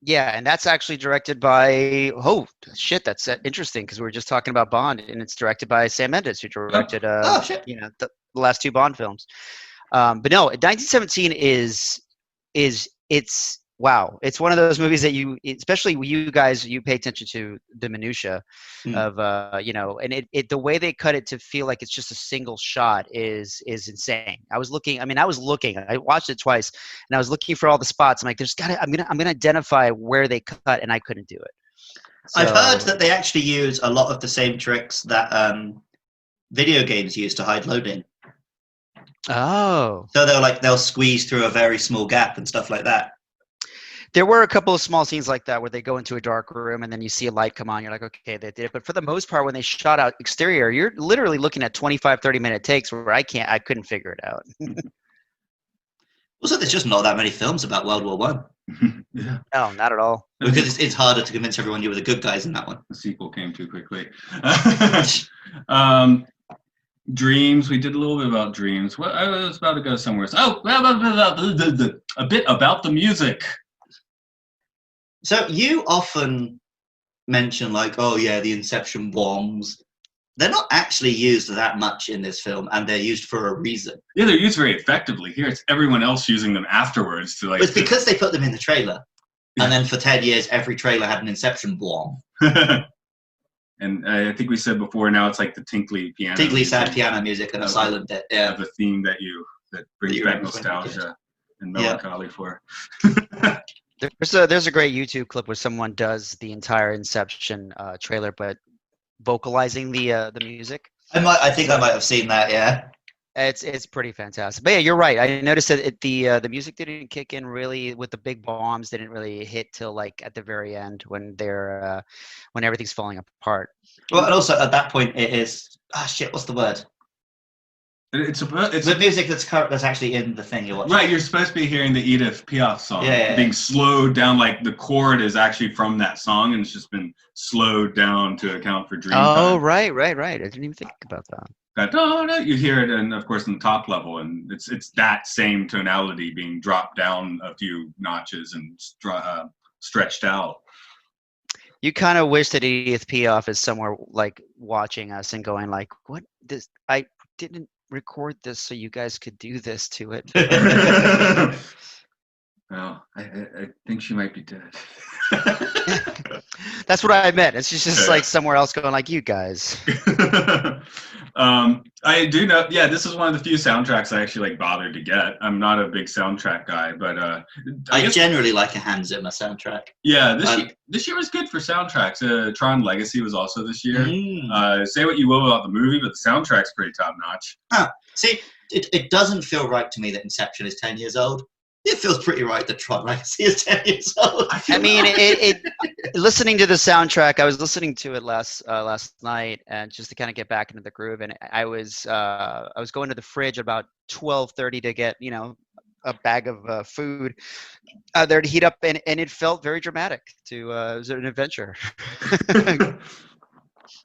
Yeah, and that's actually directed by that's interesting because we were just talking about Bond, and it's directed by Sam Mendes, who directed the last 2 Bond films. But no, 1917 it's wow. It's one of those movies that especially you guys, you pay attention to the minutia of and the way they cut it to feel like it's just a single shot is insane. I watched it twice and I was looking for all the spots. I'm like, I'm gonna identify where they cut, and I couldn't do it. So, I've heard that they actually use a lot of the same tricks that video games use to hide loading. Oh. So they'll squeeze through a very small gap and stuff like that. There were a couple of small scenes like that where they go into a dark room and then you see a light come on. You're like, okay, they did it. But for the most part, when they shot out exterior, you're literally looking at 25, 30-minute takes where I couldn't figure it out. Also, there's just not that many films about World War One. Yeah. No, not at all. Because it's harder to convince everyone you were the good guys in that one. The sequel came too quickly. Dreams. We did a little bit about Dreams. Well, I was about to go somewhere else. Oh, a bit about the music. So you often mention the Inception bombs. They're not actually used that much in this film, and they're used for a reason. Yeah, they're used very effectively. Here, it's everyone else using them afterwards to It's because they put them in the trailer, and then for 10 years, every trailer had an Inception bomb. And I think we said before, now it's like the tinkly piano. Tinkly sad piano music and a silent bit. Yeah. The theme that brings back nostalgia and melancholy for. There's a great YouTube clip where someone does the entire Inception trailer, but vocalizing the music. I think I might have seen that. Yeah, it's pretty fantastic. But yeah, you're right. I noticed that the music didn't kick in really with the big bombs. Didn't really hit till like at the very end when they're when everything's falling apart. Well, and also at that point it is what's the word? It's the music that's actually in the thing you're watching. Right, you're supposed to be hearing the Edith Piaf song being slowed down, like the chord is actually from that song, and it's just been slowed down to account for dream time. Right. I didn't even think about that. that you hear it, and of course in the top level, and it's that same tonality being dropped down a few notches and stretched out. You kind of wish that Edith Piaf is somewhere like watching us and going like, "What this? I didn't record this so you guys could do this to it." Well, I think she might be dead. That's what I meant. It's just like somewhere else going like, "You guys." I do know. Yeah, this is one of the few soundtracks I actually like bothered to get. I'm not a big soundtrack guy, but I generally like a Hans Zimmer soundtrack. Yeah, this year was good for soundtracks. Tron Legacy was also this year. Say what you will about the movie, but the soundtrack's pretty top notch. See, it doesn't feel right to me that Inception is 10 years old. It feels pretty right that Tron Legacy is 10 years old. I mean, it listening to the soundtrack, I was listening to it last night, and just to kind of get back into the groove. And I was going to the fridge about 12:30 to get a bag of food there to heat up, and it felt very dramatic. It was an adventure.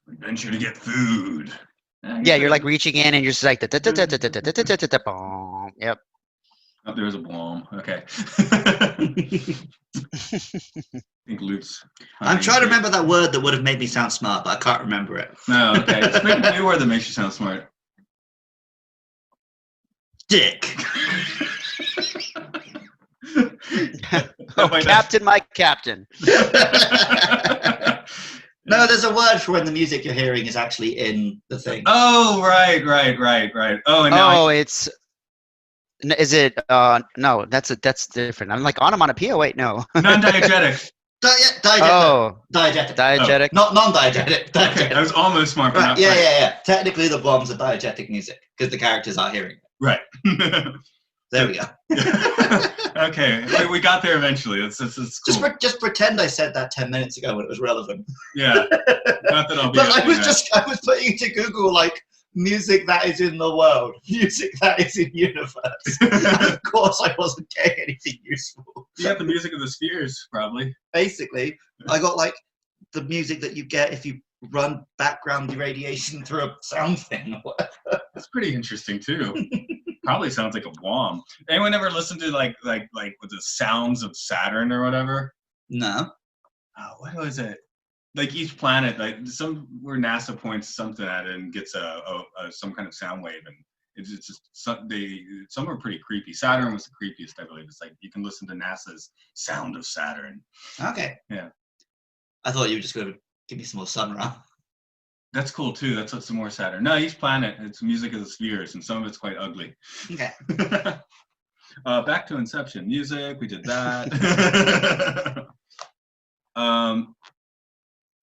Adventure to get food. Yeah, you're like reaching in, and you're just like, yep. Oh, there was a blom. Okay. I think Luke's. I'm trying to remember that word that would have made me sound smart, but I can't remember it. No, okay. Just make a new word that makes you sound smart. Dick. Captain, my captain. No, there's a word for when the music you're hearing is actually in the thing. Oh, right. Oh, and now it's. Is it? No, that's different. I'm like onomatopoeia. Wait, no. Non-diegetic. Diegetic. Diegetic. Not non-diegetic. Diegetic. Okay, I was almost smart. Right. Yeah. Technically, the bombs are diegetic music because the characters are hearing it. Right. There we go. Okay, we got there eventually. It's cool. Just pretend I said that 10 minutes ago when it was relevant. Yeah. Not that I'll be. But I was putting into Google like music that is in the world, music that is in universe. And of course, I wasn't getting anything useful. You got the music of the spheres, probably. Basically, I got like the music that you get if you run background irradiation through a sound thing or whatever. That's pretty interesting too. Probably sounds like a bomb. Anyone ever listen to like with the sounds of Saturn or whatever? No. Oh, what was it? Like each planet, like where NASA points something at it and gets some kind of sound wave, and it's just some are pretty creepy. Saturn was the creepiest, I believe. It's like you can listen to NASA's sound of Saturn. Okay. Yeah. I thought you were just going to give me some more Sun Ra. That's cool too. That's some more Saturn. No, each planet, it's music of the spheres, and some of it's quite ugly. Okay. Back to Inception. Music, we did that.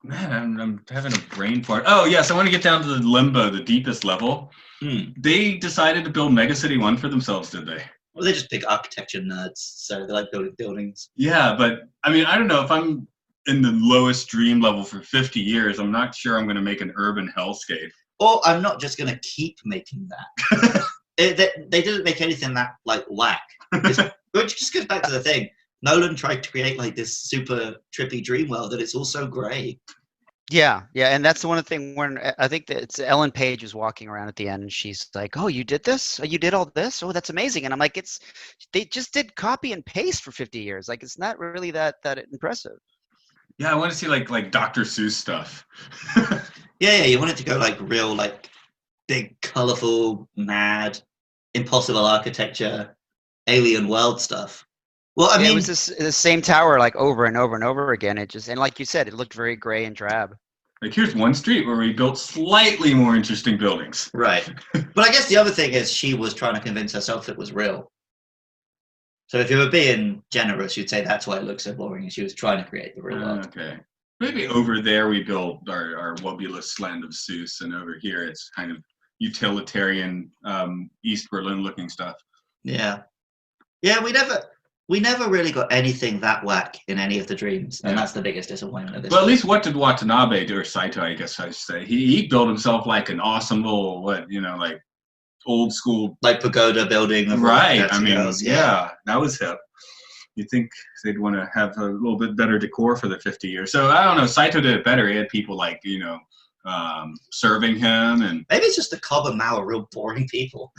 Man, I'm having a brain fart. Oh, yes, I want to get down to the limbo, the deepest level. They decided to build Megacity 1 for themselves, did they? Well, they're just big architecture nerds, so they like building buildings. Yeah, but, I mean, I don't know. If I'm in the lowest dream level for 50 years, I'm not sure I'm going to make an urban hellscape. Or I'm not just going to keep making that. They didn't make anything that, like, whack. Which just goes back to the thing. Nolan tried to create like this super trippy dream world, and it's all so grey. Yeah, and that's the one thing when I think that it's Ellen Page is walking around at the end, and she's like, "Oh, you did this? Oh, you did all this? Oh, that's amazing!" And I'm like, they just did copy and paste for 50 years. Like, it's not really that impressive. Yeah, I want to see like Dr. Seuss stuff. Yeah, you want it to go like real, like big, colorful, mad, impossible architecture, alien world stuff. Well, I mean, it was the same tower like over and over and over again. And like you said, it looked very gray and drab. Like here's one street where we built slightly more interesting buildings. Right. But I guess the other thing is she was trying to convince herself it was real. So if you were being generous, you'd say that's why it looks so boring, and she was trying to create the real world. Okay. Maybe over there we built our wobulous land of Seuss, and over here it's kind of utilitarian East Berlin looking stuff. Yeah. Yeah, we never really got anything that whack in any of the dreams, and that's the biggest disappointment of this. Well, at least what did Watanabe do, or Saito, I guess I should say. He built himself like an awesome little, like old school, like pagoda building. Right. I mean, yeah, that was hip. You'd think they'd want to have a little bit better decor for the 50 years. So I don't know. Saito did it better. He had people like serving him, and maybe it's just the Cobb and Mao are real boring people.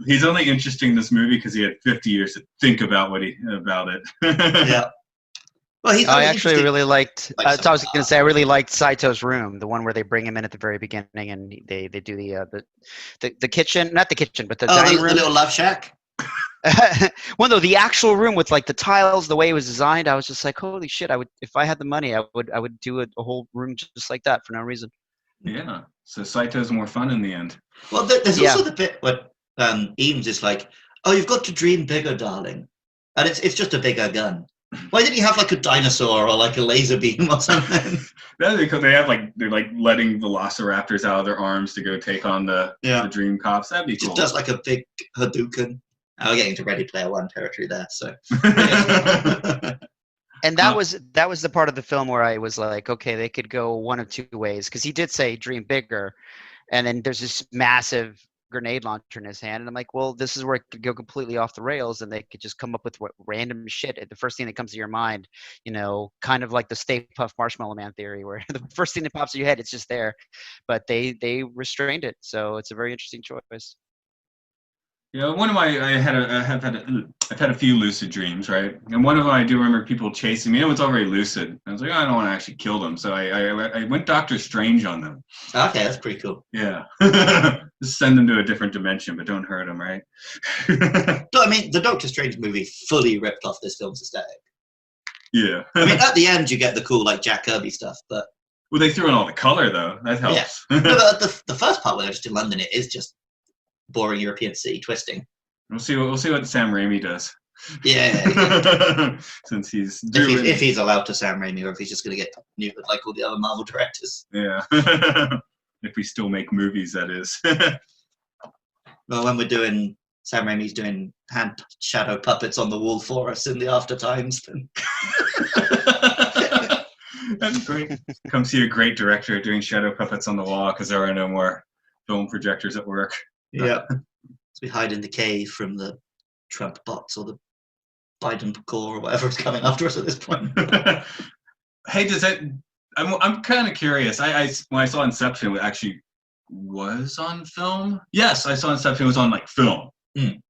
he's only interesting in this movie because he had 50 years to think about about it. Yeah. Well, I actually really liked. Like I was going to say I really liked Saito's room, the one where they bring him in at the very beginning, and they do the kitchen, not the kitchen, but the dining room. The little love shack. Well, no, the actual room with like the tiles, the way it was designed, I was just like, holy shit! I would, if I had the money, I would do a whole room just like that for no reason. Yeah. So Saito's more fun in the end. Well, there's also the bit where Eames is like, "Oh, you've got to dream bigger, darling," and it's just a bigger gun. Why didn't he have like a dinosaur or like a laser beam or something? That's because they're like letting velociraptors out of their arms to go take on the dream cops. That'd be cool. Just does like a big Hadouken. We're getting to Ready Player One territory there. So, and that was the part of the film where I was like, okay, they could go one of two ways, because he did say dream bigger, and then there's this massive grenade launcher in his hand, and I'm like, well, this is where it could go completely off the rails, and they could just come up with random shit. The first thing that comes to your mind, kind of like the Stay Puft Marshmallow Man theory, where the first thing that pops in your head, it's just there. But they restrained it, so it's a very interesting choice. Yeah, I've had a few lucid dreams, right? And one of them I do remember people chasing me. It was all very lucid. I was like, I don't want to actually kill them, so I went Doctor Strange on them. Okay, that's pretty cool. Yeah, just send them to a different dimension, but don't hurt them, right? No, I mean, the Doctor Strange movie fully ripped off this film's aesthetic. Yeah. I mean, at the end you get the cool like Jack Kirby stuff, but well, they threw in all the color though. That helps. Yeah. No, but the first part where they're just in London, it is just boring European city twisting. We'll see what Sam Raimi does. Yeah. Since he's if he's allowed to Sam Raimi, or if he's just going to get neutered like all the other Marvel directors. Yeah. If we still make movies, that is. Well, when we're doing Sam Raimi's doing hand shadow puppets on the wall for us in the after times, then that's great. Come see a great director doing shadow puppets on the wall because there are no more film projectors at work. Yeah. So we hide in the cave from the Trump bots or the Biden core or whatever is coming after us at this point. Hey, does that? I'm kind of curious. When I saw Inception, it actually was on film. Yes, I saw Inception was on like film. Mm.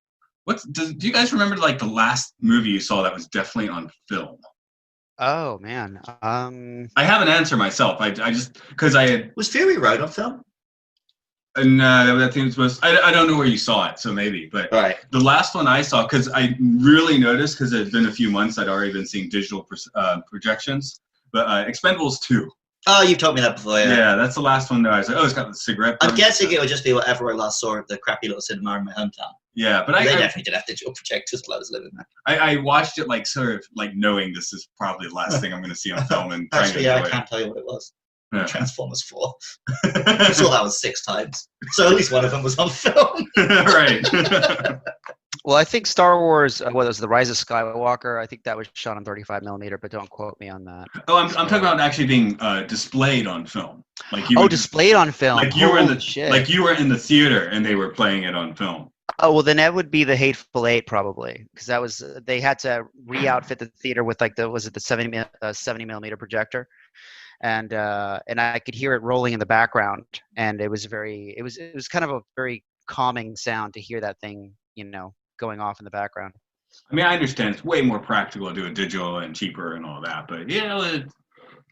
Do you guys remember like the last movie you saw that was definitely on film? Oh man, I have an answer myself. I just because was Fury Road on film. And I think it was. I don't know where you saw it, so maybe. But right. The last one I saw, because I really noticed, because it had been a few months, I'd already been seeing digital projections. But Expendables 2. Oh, you've told me that before. Yeah, that's the last one that I was like, oh, it's got the cigarette. I'm guessing it would just be whatever I last saw at the crappy little cinema in my hometown. Yeah, but they definitely did have digital projectors while I was living there. I watched it like sort of like knowing this is probably the last thing I'm going to see on film, and actually, I can't tell you what it was. Yeah. Transformers 4. I saw that one 6 times, so at least one of them was on film. Right. Well, I think Star Wars, what was The Rise of Skywalker? I think that was shot on 35mm, but don't quote me on that. Oh, I'm talking about actually being displayed on film. Like displayed on film. Like you were in the theater and they were playing it on film. Oh, well, then that would be the Hateful Eight, probably, because that was they had to re-outfit the theater with like the 70mm projector. And I could hear it rolling in the background, and it was kind of a very calming sound to hear that thing, going off in the background. I mean, I understand it's way more practical to do it digital and cheaper and all that, but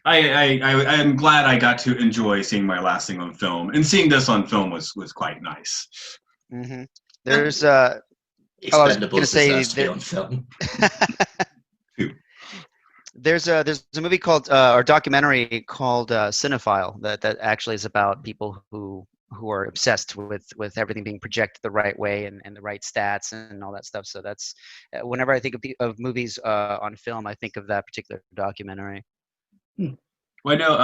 I'm glad I got to enjoy seeing my last thing on film, and seeing this on film was quite nice. Mm-hmm. There's Expendables is on film. There's a movie called or documentary called Cinephile that actually is about people who are obsessed with everything being projected the right way and the right stats and all that stuff. So that's whenever I think of movies on film, I think of that particular documentary. Well, I know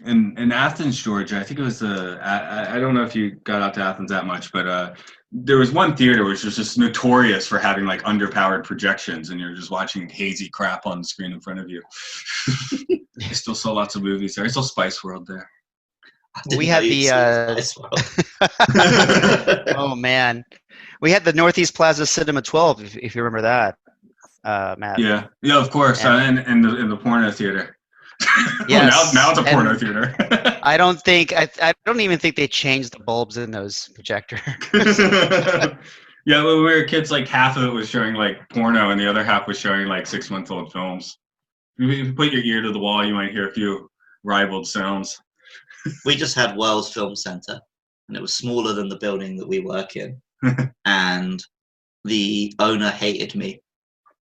in Athens, Georgia, I think it was I don't know if you got out to Athens that much, but there was one theater which was just notorious for having like underpowered projections, and you're just watching hazy crap on the screen in front of you. I still saw lots of movies there. I saw Spice World there. We had the oh man, we had the Northeast Plaza Cinema 12, if you remember that, Matt. Yeah, of course, and in the porno theater. Yes. Oh, now it's a porno And theater. I don't even think they changed the bulbs in those projectors. Yeah, when we were kids, like half of it was showing like porno, and the other half was showing like 6-month-old films. If you put your ear to the wall, you might hear a few ribald sounds. We just had Wells Film Centre, and it was smaller than the building that we work in. And the owner hated me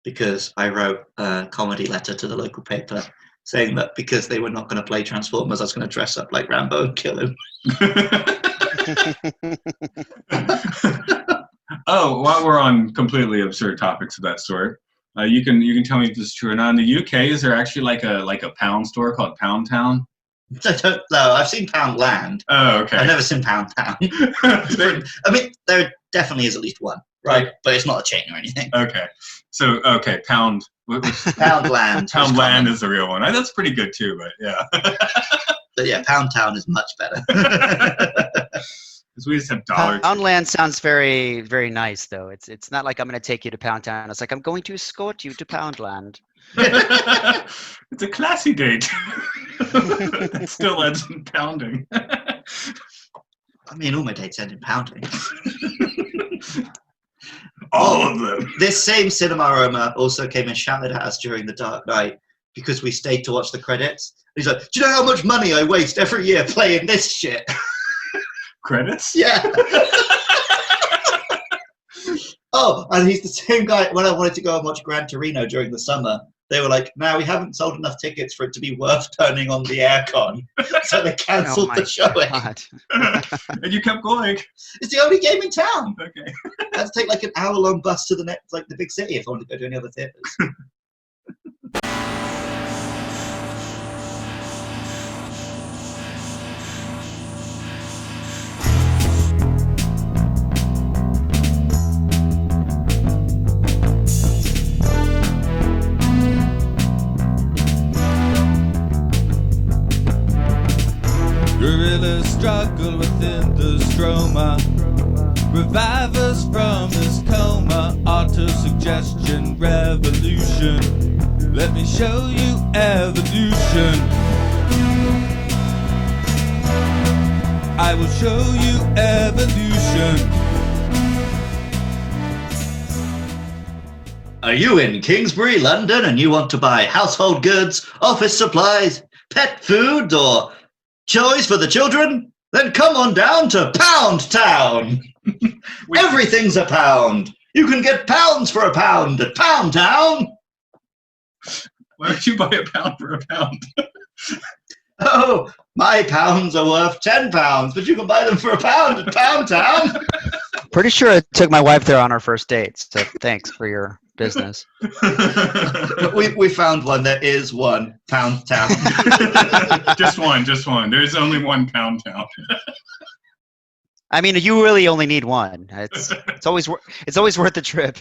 because I wrote a comedy letter to the local paper saying that because they were not going to play Transformers, I was going to dress up like Rambo and kill him. Oh, while we're on completely absurd topics of that sort, you can tell me if this is true or not. In the UK, is there actually like a pound store called Pound Town? I don't know. I've seen Poundland. Oh, okay. I've never seen Pound Town. I mean, there definitely is at least one, right? But it's not a chain or anything. Okay. So, Pound. Poundland. Poundland is the real one. That's pretty good too, but yeah. But yeah, Pound Town is much better. Because we just have dollars. Poundland sounds very, very nice, though. It's not like I'm going to take you to Pound Town. It's like I'm going to escort you to Poundland. It's a classy date. It still ends in pounding. I mean, all my dates end in pounding. All of them. This same cinema owner also came and shouted at us during the Dark Knight because we stayed to watch the credits. He's like, do you know how much money I waste every year playing this shit? Credits? Yeah. Oh, and he's the same guy. When I wanted to go and watch Gran Torino during the summer, they were like, no, we haven't sold enough tickets for it to be worth turning on the aircon. So they cancelled the showing. And you kept going. It's the only game in town. Okay. I had to take like an hour-long bus to the big city if I wanted to go to any other theatres. Guerrillas struggle within the stroma. Revive us from this coma. Auto-suggestion revolution. Let me show you evolution. I will show you evolution. Are you in Kingsbury, London, and you want to buy household goods, office supplies, pet food, or toys for the children? Then come on down to Pound Town. Everything's a pound. You can get pounds for a pound at Pound Town. Why would you buy a pound for a pound? Oh, my pounds are worth £10, but you can buy them for a pound at Pound Town. Pretty sure I took my wife there on our first date, so thanks for your business. we found one. There is one Pound Town. Just one. There's only one Pound Town. I mean, you really only need one. It's always worth the trip.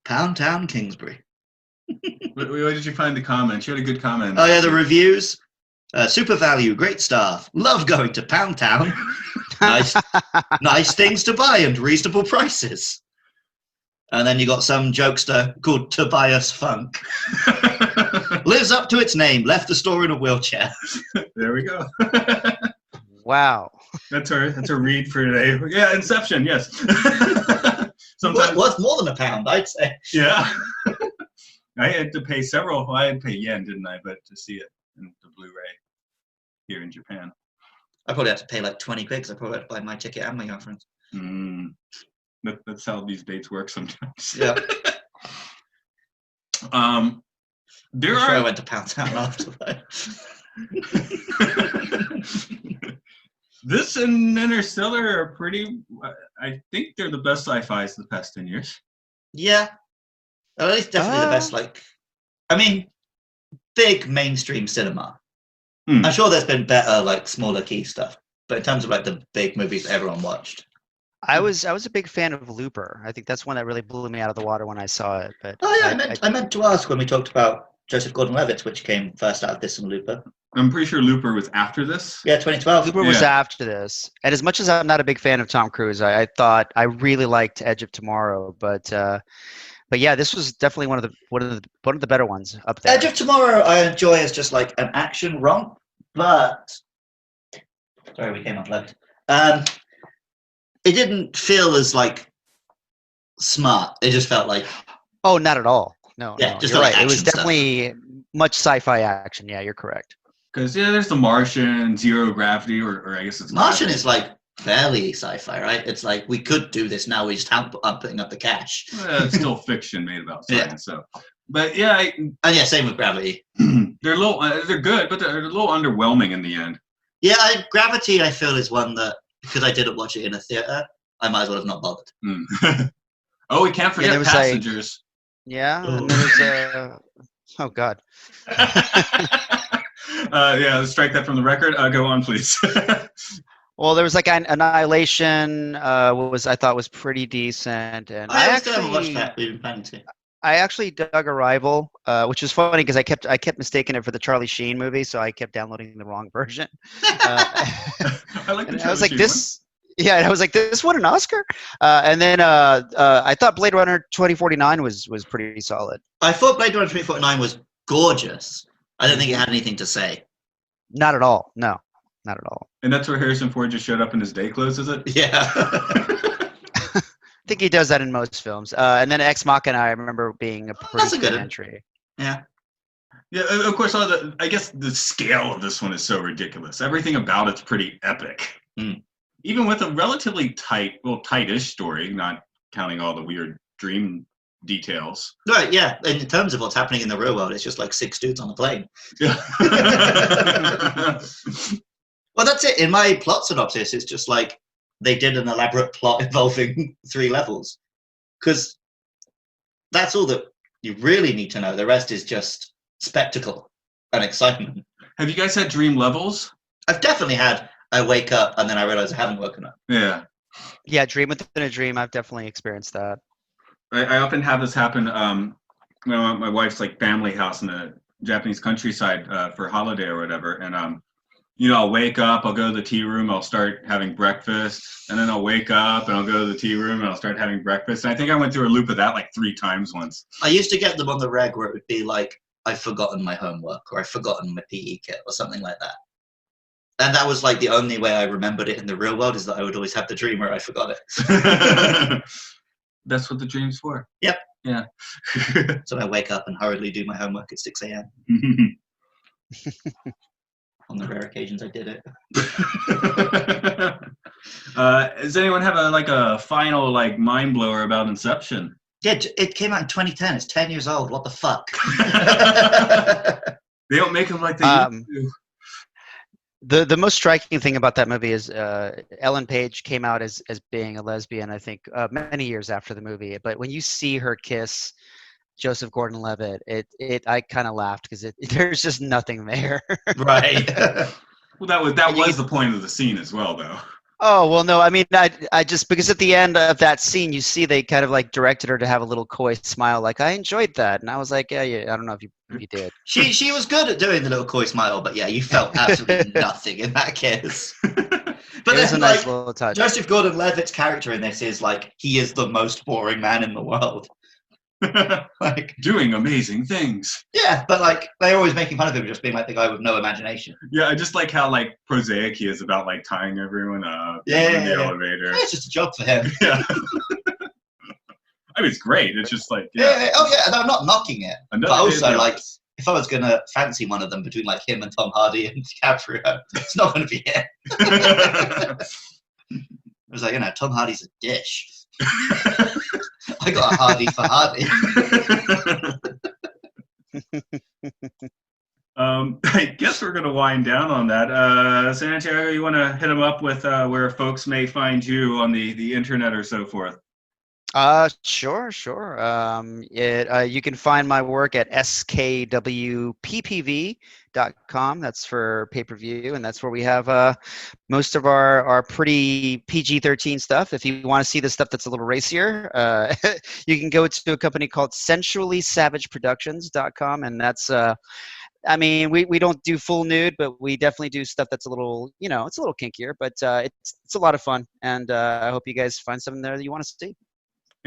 Pound Town, Kingsbury. Where did you find the comments? You had a good comment. Oh yeah, the reviews. Super value, great staff. Love going to Pound Town. Nice things to buy and reasonable prices. And then you got some jokester called Tobias Funk. Lives up to its name. Left the store in a wheelchair. There we go. Wow. That's our read for today. Yeah, Inception. Yes. Sometimes Worth more than a pound, I'd say. Yeah. I had to pay several. I had to pay yen, didn't I? But to see it in the Blu-ray here in Japan. I probably had to pay like 20 quid because I probably had to buy my ticket and my girlfriend's. That's how these dates work sometimes. Yeah. I went to Pound Town after that. This and Interstellar are pretty. I think they're the best sci-fis of the past 10 years. Yeah. Well, it's definitely the best, big mainstream cinema. I'm sure there's been better, smaller key stuff. But in terms of, the big movies that everyone watched. I was a big fan of Looper. I think that's one that really blew me out of the water when I saw it. But I meant to ask when we talked about Joseph Gordon-Levitt, which came first out of this and Looper. I'm pretty sure Looper was after this. Yeah, 2012. Looper was after this. And as much as I'm not a big fan of Tom Cruise, I thought I really liked Edge of Tomorrow. But But yeah, this was definitely one of the better ones up there. Edge of Tomorrow I enjoy as just like an action romp, but sorry, we came unplugged. It didn't feel as like smart. It just felt like Oh, not at all. No, Yeah, no, just you're like right. It was action stuff. definitely much sci-fi action. Yeah, you're correct. Because there's The Martian, Zero Gravity, or I guess it's Martian Gravity. is like fairly sci-fi, right? It's like we could do this now. We just aren't putting up the cash. It's still fiction made about Yeah. science. So, but yeah, And yeah, same with Gravity. they're a little they're good, but they're a little underwhelming in the end. Yeah, Gravity I feel is one that because I didn't watch it in a theater, I might as well have not bothered. Oh, we can't forget there was, Passengers. Yeah, Oh. and there's oh god. Yeah, let's strike that from the record. Go on, please. Well, there was like an Annihilation. I thought was pretty decent, and I still haven't watched that. We've been planning to. I actually dug Arrival, which was funny because I kept mistaking it for the Charlie Sheen movie, so I kept downloading the wrong version. I like the And I was like, Charlie Sheen this. Yeah, and I was like, this won an Oscar, and then I thought Blade Runner 2049 was pretty solid. I thought Blade Runner 2049 was gorgeous. I don't think it had anything to say. Not at all. No, not at all. And that's where Harrison Ford just showed up in his day clothes, is it? Yeah. I think he does that in most films. And then Ex Machina, I remember being a That's pretty a good good entry. Yeah. Yeah, of course. I guess the scale of this one is so ridiculous. Everything about it's pretty epic. Mm. Even with a relatively tight-ish story, not counting all the weird dream details. Right, yeah. In terms of what's happening in the real world, it's just like 6 dudes on a plane. Yeah. Well, that's it. In my plot synopsis, it's just like they did an elaborate plot involving 3 levels. Because that's all that you really need to know. The rest is just spectacle and excitement. Have you guys had dream levels? I've definitely had I wake up and then I realize I haven't woken up. Yeah. Yeah, Dream Within a Dream. I've definitely experienced that. I often have this happen. My wife's like family house in the Japanese countryside for a holiday or whatever, and I'll wake up, I'll go to the tea room, I'll start having breakfast, and then I'll wake up and I'll go to the tea room and I'll start having breakfast. And I think I went through a loop of that like 3 times once. I used to get them on the reg where it would be like, I've forgotten my homework or I've forgotten my PE kit or something like that. And that was like the only way I remembered it in the real world is that I would always have the dream where I forgot it. That's what the dream's for. Yep. Yeah. So I wake up and hurriedly do my homework at 6 a.m. On the rare occasions I did it. Does anyone have a final like mind blower about Inception? Yeah, it came out in 2010. It's 10 years old. What the fuck? They don't make them like they used to. The most striking thing about that movie is Ellen Page came out as being a lesbian, I think, many years after the movie. But when you see her kiss Joseph Gordon-Levitt, I kind of laughed because there's just nothing there. Right. Well, that was the point of the scene as well, though. Oh, well, no, I mean, I just, because at the end of that scene, you see they kind of like directed her to have a little coy smile, like, I enjoyed that. And I was like, yeah, I don't know if you did. She was good at doing the little coy smile, but yeah, you felt absolutely nothing in that kiss. But It was a then, nice like, little touch. Joseph Gordon-Levitt's character in this is like, he is the most boring man in the world. Like, Doing amazing things. yeah, but like, they're always making fun of him just being like the guy with no imagination. Yeah, I just like how like prosaic he is about like tying everyone up Yeah, in the yeah. elevator. It's just a job for him. Yeah. I mean, it's great. It's just like, yeah. Yeah. Oh, yeah, and I'm not knocking it. Another But day also, in the like, office. if I was going to fancy one of them between like him and Tom Hardy and DiCaprio, it's not going to be him. It was like, Tom Hardy's a dish. I got a Hardy for Hardy. I guess we're going to wind down on that. Santiago, you want to hit them up with where folks may find you on the internet or so forth? Sure. You can find my work at skwppv.com. That's for pay-per-view, and that's where we have most of our pretty PG-13 stuff. If you want to see the stuff that's a little racier, you can go to a company called sensuallysavageproductions.com, and that's I mean, we don't do full nude, but we definitely do stuff that's a little, it's a little kinkier, but it's a lot of fun, and I hope you guys find something there that you want to see.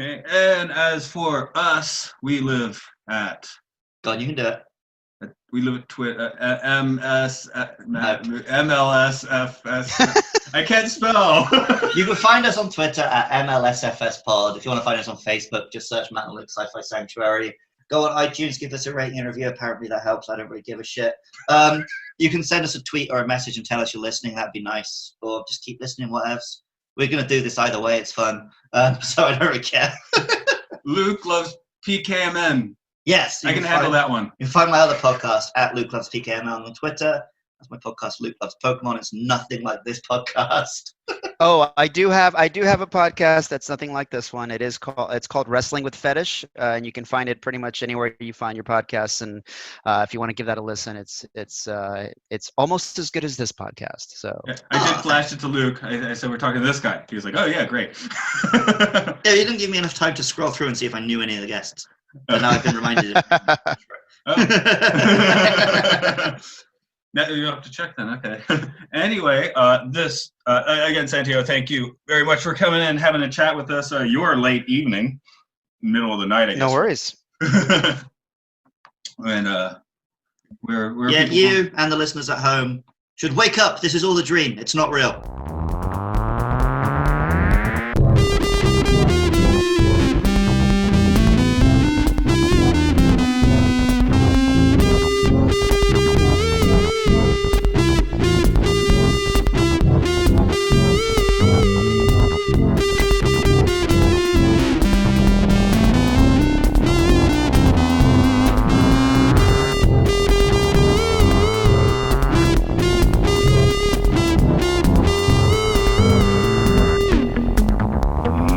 Okay. And as for us, we live at. Go on, you can do it. We live at Twitter. MLSFS. I can't spell. You can find us on Twitter at MLSFS pod. If you want to find us on Facebook, just search Matt and Luke Sci-Fi Sanctuary. Go on iTunes, give us a rating and review. Apparently that helps. I don't really give a shit. You can send us a tweet or a message and tell us you're listening. That'd be nice. Or just keep listening, whatevs. We're going to do this either way. It's fun. So I don't really care. Luke loves PKMN. Yes. I can handle that one. You can find my other podcast at Luke Loves PKMN on Twitter. That's my podcast, Luke Loves Pokemon. It's nothing like this podcast. Oh, I do have a podcast that's nothing like this one. It's called Wrestling with Fetish, and you can find it pretty much anywhere you find your podcasts. And if you want to give that a listen, it's almost as good as this podcast. So yeah, I did flash it to Luke. I said we're talking to this guy. He was like, "Oh yeah, great." Yeah, you didn't give me enough time to scroll through and see if I knew any of the guests. But now I've been reminded. Now you have to check then. Okay. Anyway, this again, Santiago, thank you very much for coming in, having a chat with us. Your late evening, middle of the night, I guess. No worries. And we're you and the listeners at home should wake up. This is all a dream. It's not real.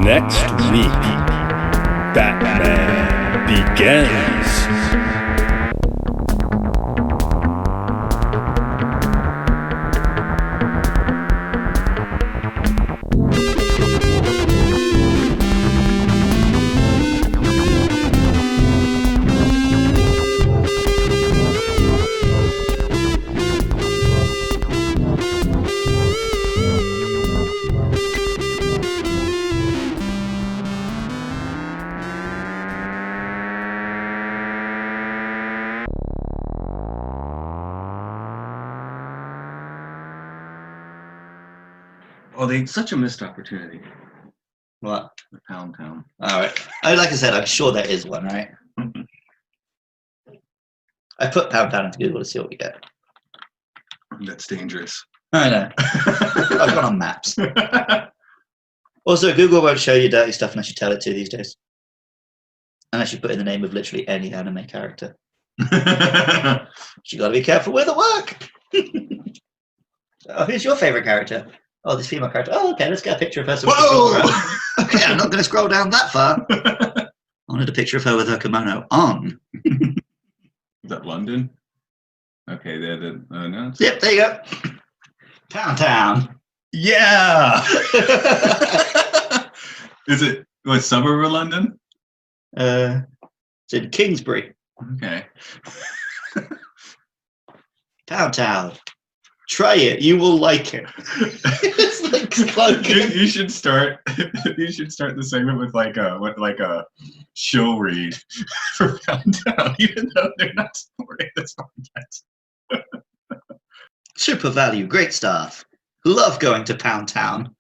Next week, Batman Begins. Oh, such a missed opportunity. What? The Pound Town. All right. Like I said, I'm sure there is one, right? I put Pound Town into Google to see what we get. That's dangerous. I know. I've gone on maps. Also, Google won't show you dirty stuff unless you tell it to these days. Unless you put in the name of literally any anime character. You got to be careful with the work. Oh, who's your favorite character? Oh, this female character. Oh, okay, let's get a picture of her. So whoa! Okay, I'm not going to scroll down that far. I wanted a picture of her with her kimono on. Is that London? Okay, there. No. Yep, there you go. Pound Town. Yeah. Is it what suburb of London? It's in Kingsbury. Okay. Pound Town. Try it. You will like it. It's like slogan. You should start. You should start the segment with like a show read for Pound Town, even though they're not supporting this podcast. Super value, great staff. Love going to Pound Town.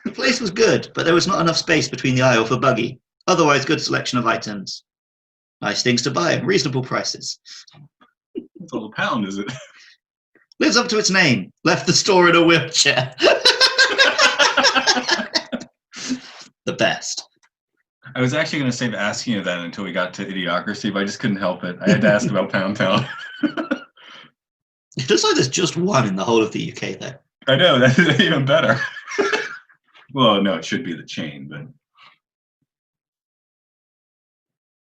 The place was good, but there was not enough space between the aisle for buggy. Otherwise, good selection of items. Nice things to buy and reasonable prices. It's all a pound, is it? Lives up to its name. Left the store in a wheelchair. The best. I was actually going to save asking you that until we got to Idiocracy, but I just couldn't help it. I had to ask about Pound Town. It looks like there's just one in the whole of the UK, though. I know, that's even better. Well, no, it should be the chain, but